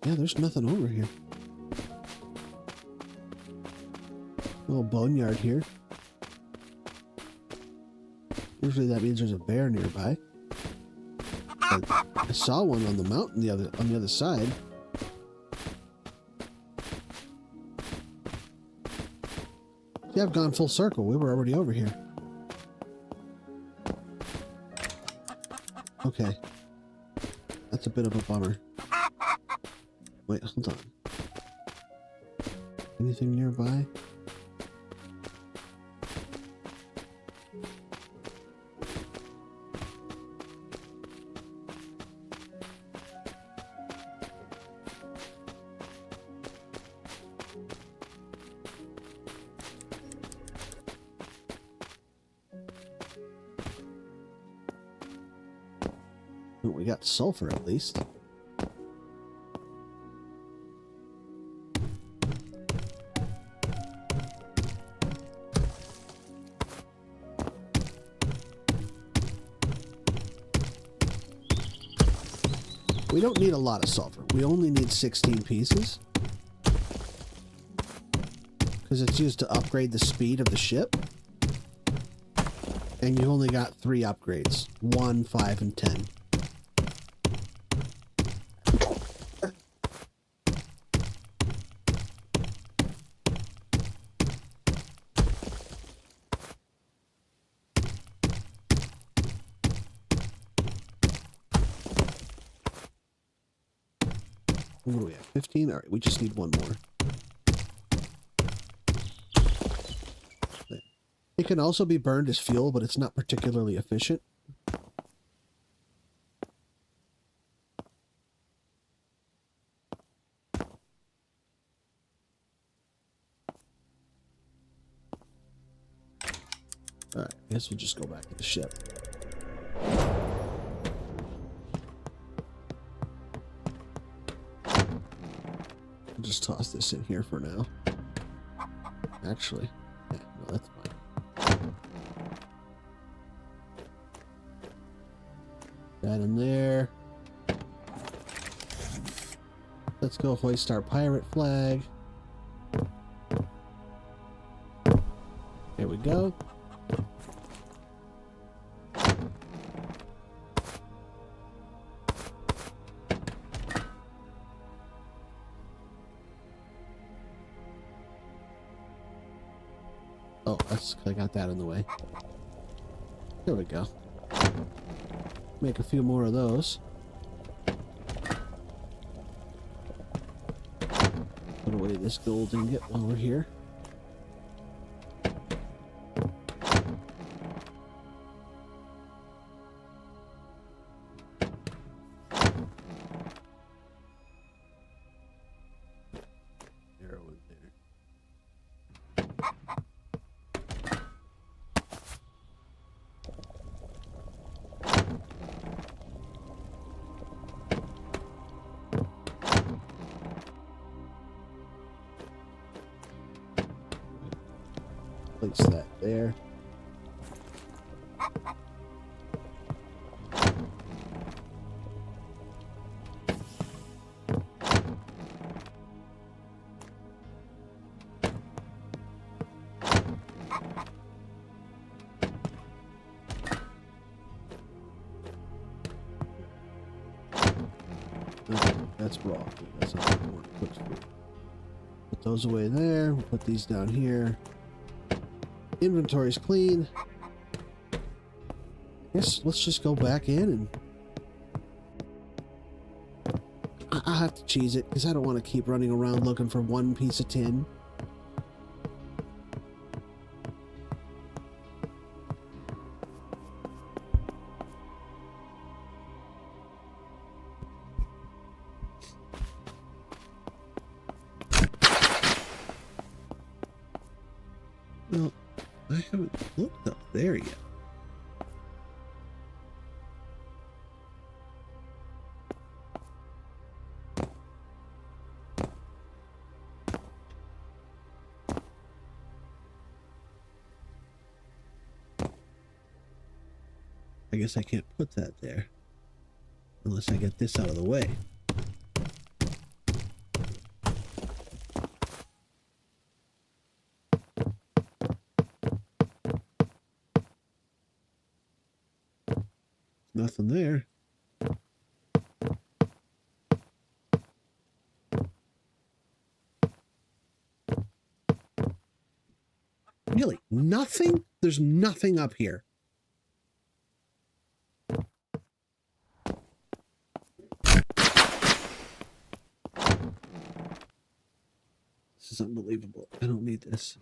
Yeah, there's nothing over here. Little boneyard here. Usually that means there's a bear nearby. I saw one on the mountain on the other side. Yeah, I've gone full circle. We were already over here. Okay. That's a bit of a bummer. Wait, hold on. Anything nearby? Well, we got sulfur at least. We don't need a lot of sulfur. We only need 16 pieces. Because it's used to upgrade the speed of the ship. And you only got 3 upgrades. 1, 5, and 10. What do we have? 15? Alright, we just need one more. It can also be burned as fuel, but it's not particularly efficient. Alright, I guess we'll just go back to the ship. Just toss this in here for now. Actually, yeah, no, that's fine. That in there. Let's go hoist our pirate flag. Here we go. Oh, I got that in the way. There we go. Make a few more of those. Put away this gold ingot while we're here. Place that there. Okay, that's raw food. That's not cooked food. Put those away there. We'll put these down here. Inventory's clean. Guess let's just go back in and I'll have to cheese it because I don't want to keep running around looking for one piece of tin. I haven't looked up there yet. I guess I can't put that there unless I get this out of the way. Nothing there. Really? Nothing? There's nothing up here. This is unbelievable. I don't need this.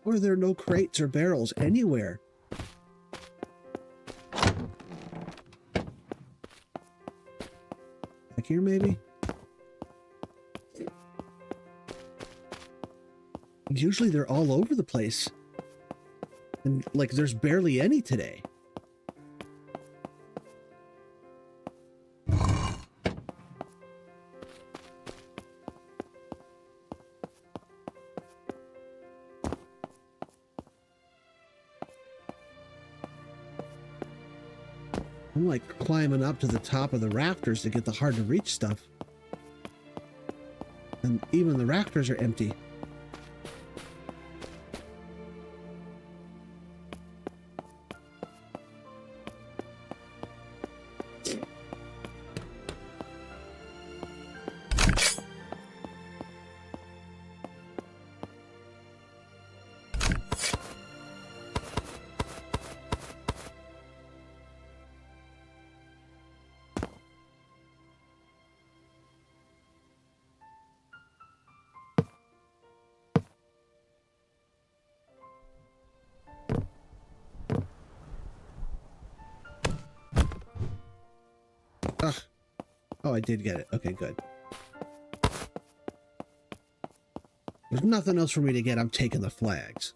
Or there are no crates or barrels anywhere. Back here, maybe? Usually they're all over the place. And, like, there's barely any today. I'm like climbing up to the top of the rafters to get the hard to reach stuff. And even the rafters are empty. Ugh. Oh, I did get it. Okay, good. There's nothing else for me to get. I'm taking the flags.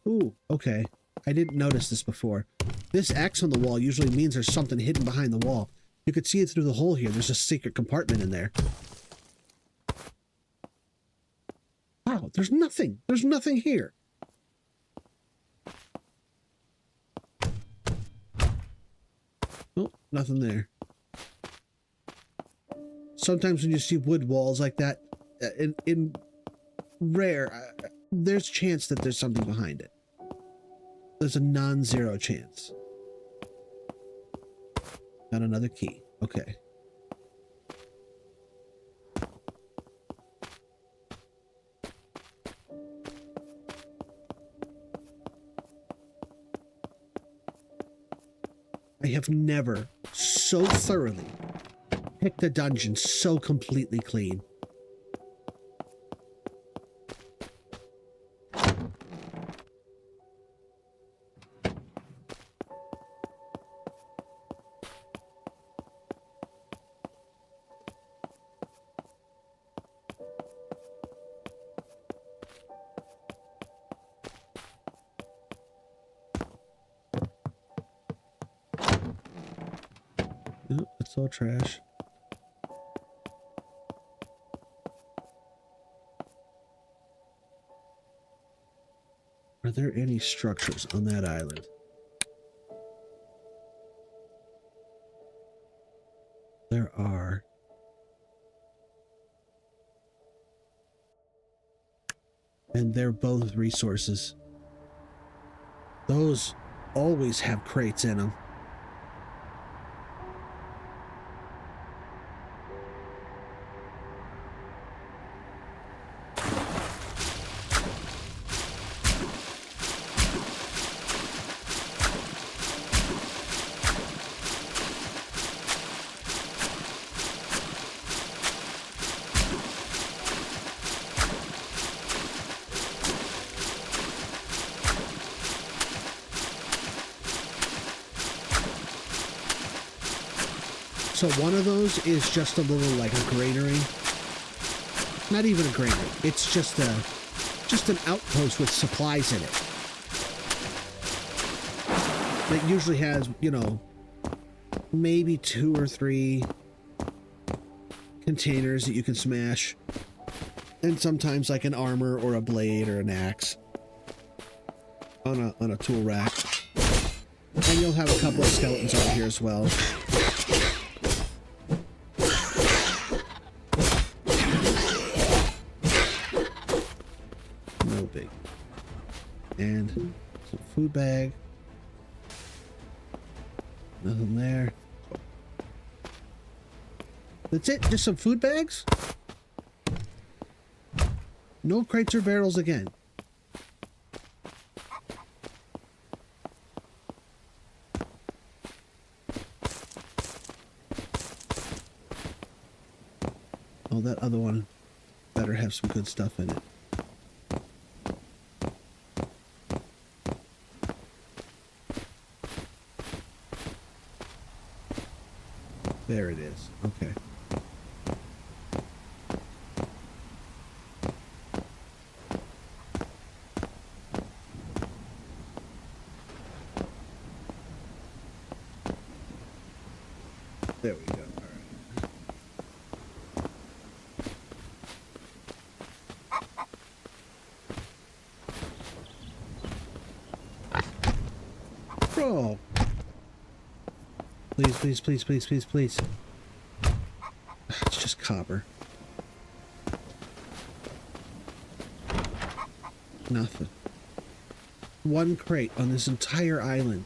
Ooh, okay. I didn't notice this before. This X on the wall usually means there's something hidden behind the wall. You could see it through the hole here. There's a secret compartment in there. Wow, there's nothing. There's nothing here. Oh, nothing there. Sometimes when you see wood walls like that, in rare, there's a chance that there's something behind it. There's a non-zero chance. Got another key. Okay. I have never so thoroughly picked a dungeon so completely clean. Nope, it's all trash. Are there any structures on that island? There are. And they're both resources. Those always have crates in them. So one of those is just a little like a granary. Not even a granary. It's just an outpost with supplies in it. That usually has, you know, maybe 2 or 3 containers that you can smash. And sometimes like an armor or a blade or an axe on a tool rack. And you'll have a couple of skeletons over here as well. No big. And some food bag. Nothing there. That's it? Just some food bags? No crates or barrels again. Oh, that other one better have some good stuff in it. There it is. Okay. There we go. All right. Bro. Please, please, please, please, please, please. It's just copper. Nothing. 1 crate on this entire island.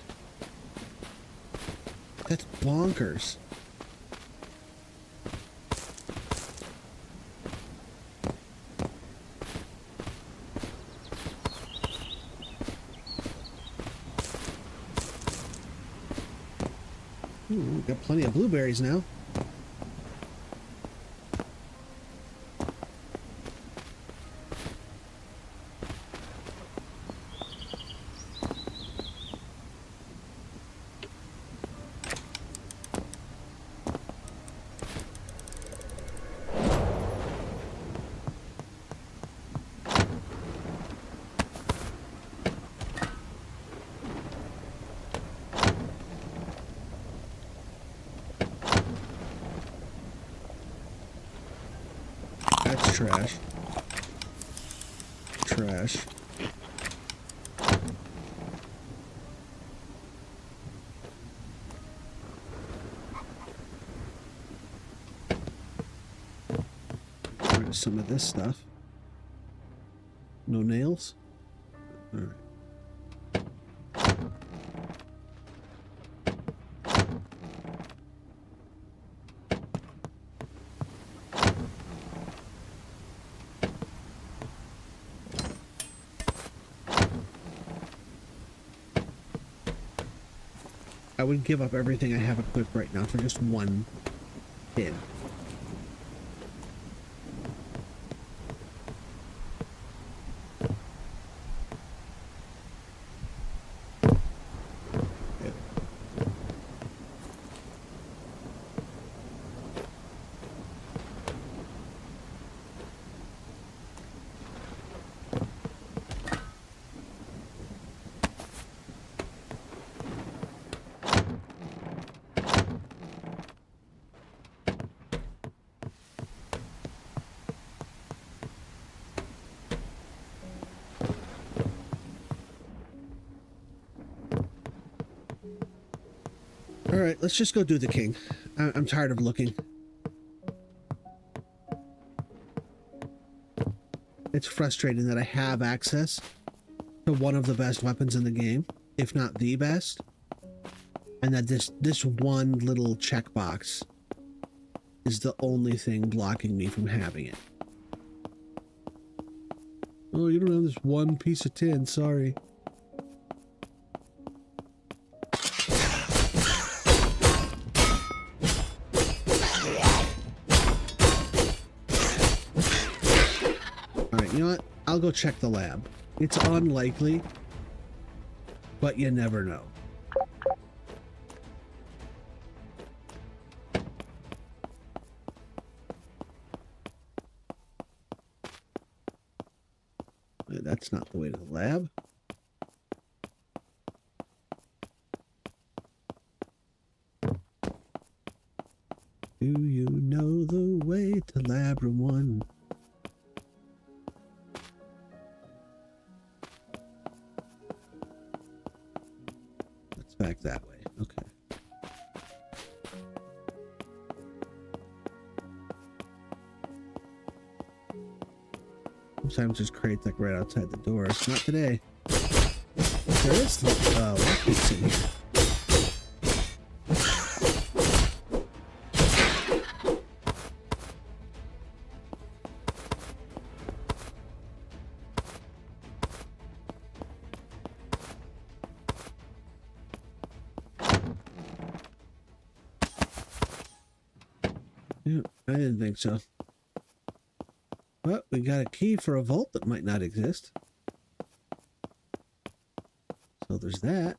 That's bonkers. Ooh, got plenty of blueberries now. That's trash. Trash. Get rid of some of this stuff. No nails? All right. I would give up everything I have equipped right now for just 1 pin. All right, let's just go do the king. I'm tired of looking. It's frustrating that I have access to one of the best weapons in the game, if not the best, and that this one little checkbox is the only thing blocking me from having it. Oh, you don't have this one piece of tin, sorry. You know what? I'll go check the lab. It's unlikely, but you never know. that's not the way to the lab. Do you know the way to lab room 1? It's back that way. Okay. Sometimes there's crates like right outside the door. It's not today. There is lockpicks in here. Yeah, I didn't think so. But we got a key for a vault that might not exist. So there's that.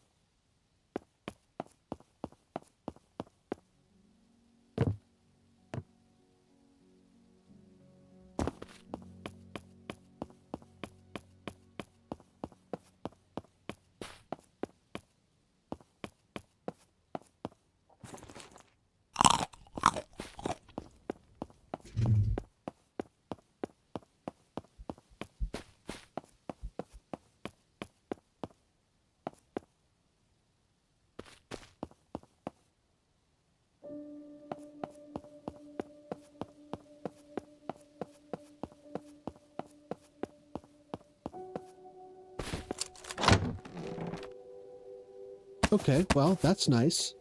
Okay, well, that's nice.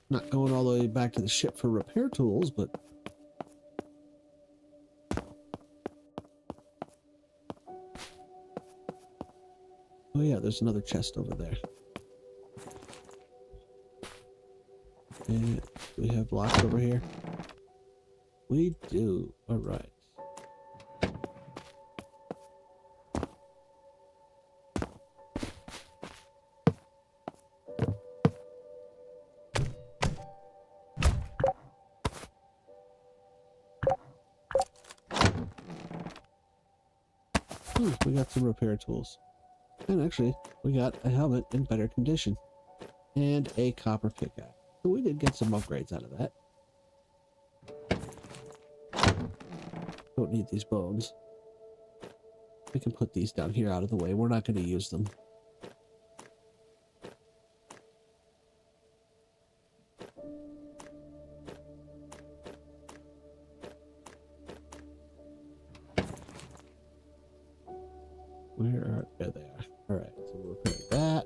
Not going all the way back to the ship for repair tools, but... Oh yeah, there's another chest over there. And we have blocks over here. We do. All right. We got some repair tools. And actually, we got a helmet in better condition. And a copper pickaxe. So we did get some upgrades out of that. Don't need these bones. We can put these down here out of the way. We're not going to use them. There they are. All right, so we'll repair that.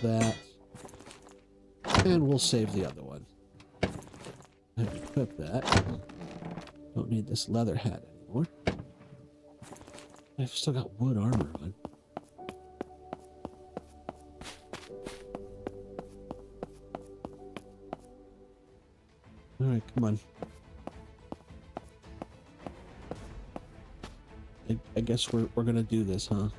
That. And we'll save the other one. And equip that. Don't need this leather hat anymore. I've still got wood armor on. All right, come on. I guess we're gonna do this, huh?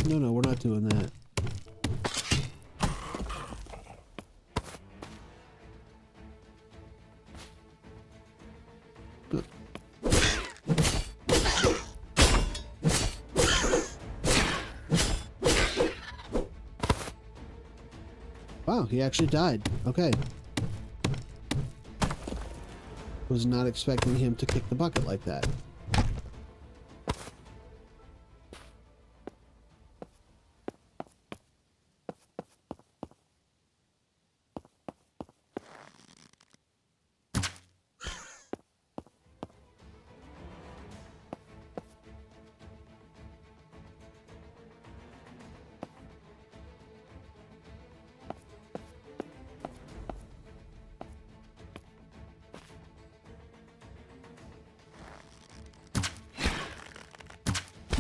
No, we're not doing that. Wow, he actually died. Okay. Was not expecting him to kick the bucket like that.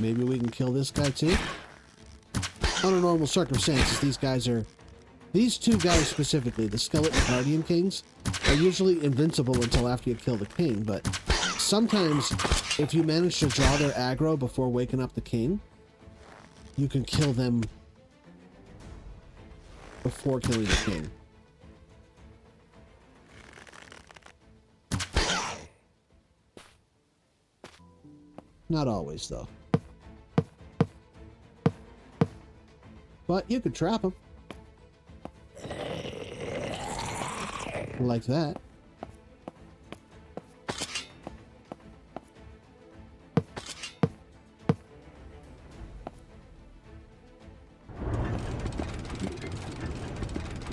Maybe we can kill this guy too? Under normal circumstances, these two guys specifically, the Skeleton Guardian Kings, are usually invincible until after you kill the king, but sometimes if you manage to draw their aggro before waking up the king, you can kill them before killing the king. Not always, though. But you could trap them. Like that.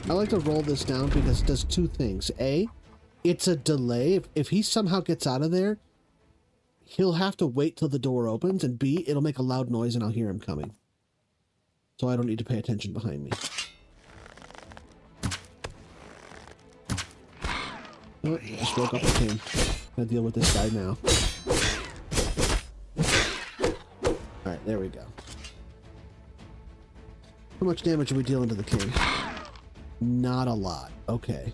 I like to roll this down because it does two things. A, it's a delay. If he somehow gets out of there, he'll have to wait till the door opens, and B, it'll make a loud noise and I'll hear him coming. So I don't need to pay attention behind me. Oh, just woke up the king. Gotta deal with this guy now. Alright, there we go. How much damage are we dealing to the king? Not a lot. Okay.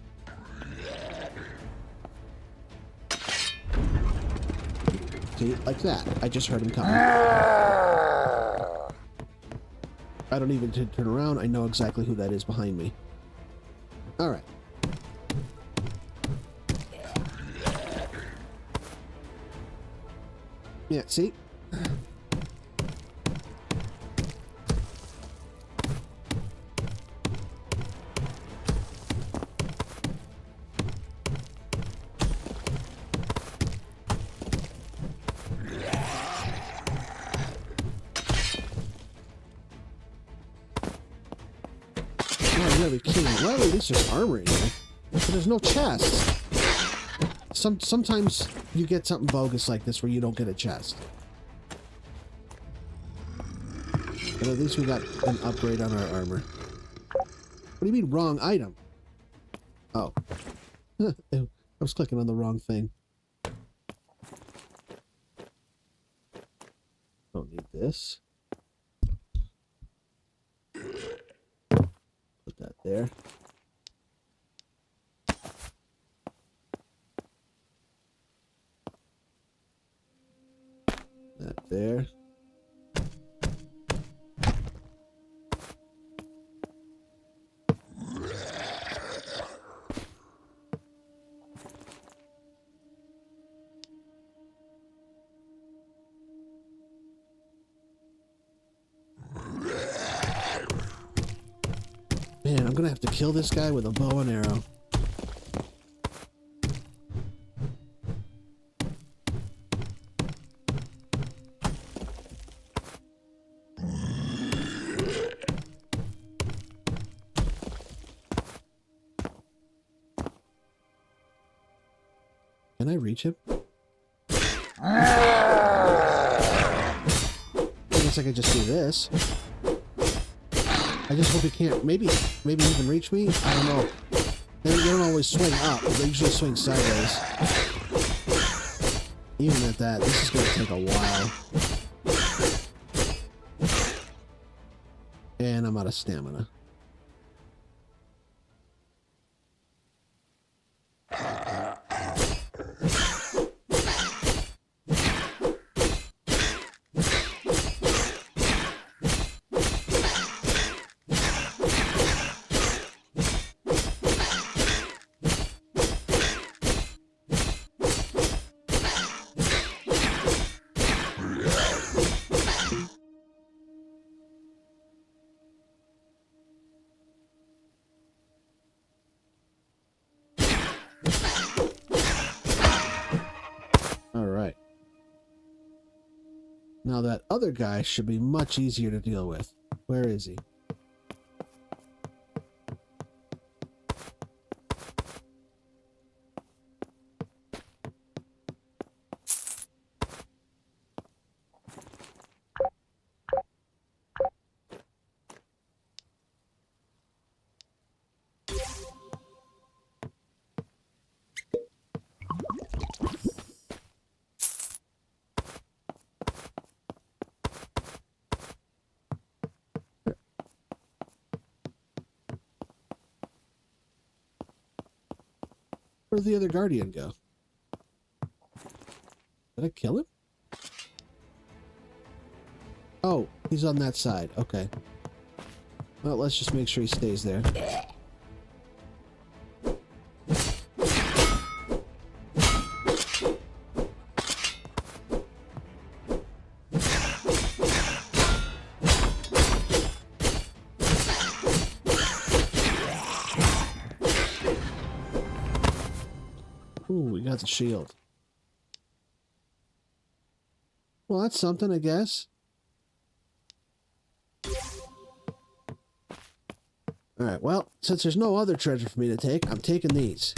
See, like that. I just heard him coming. I don't even need to turn around. I know exactly who that is behind me. Alright. Yeah, see? Well, at least there's armor in here. But there's no chest. Sometimes you get something bogus like this where you don't get a chest. But at least we got an upgrade on our armor. What do you mean, wrong item? Oh. I was clicking on the wrong thing. Don't need this. Put that there. That there. Man, I'm gonna have to kill this guy with a bow and arrow. Can I reach him? I guess I could just do this. I just hope he can't. Maybe he can reach me. I don't know. They don't always swing up. They usually swing sideways. Even at that, this is going to take a while. And I'm out of stamina. Alright. Now that other guy should be much easier to deal with. Where is he? Where'd the other guardian go? Did I kill him? Oh, he's on that side. Okay. Well, let's just make sure he stays there. Ooh, we got the shield. Well, that's something, I guess. Alright, well, since there's no other treasure for me to take, I'm taking these.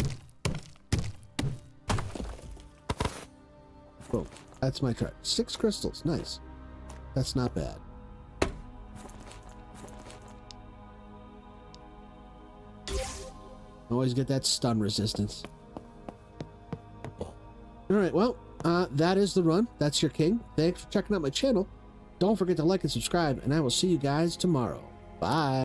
Boom. That's my treasure. 6 crystals. Nice. That's not bad. Always get that stun resistance. Alright, well, that is the run. That's your king. Thanks for checking out my channel. Don't forget to like and subscribe, and I will see you guys tomorrow. Bye.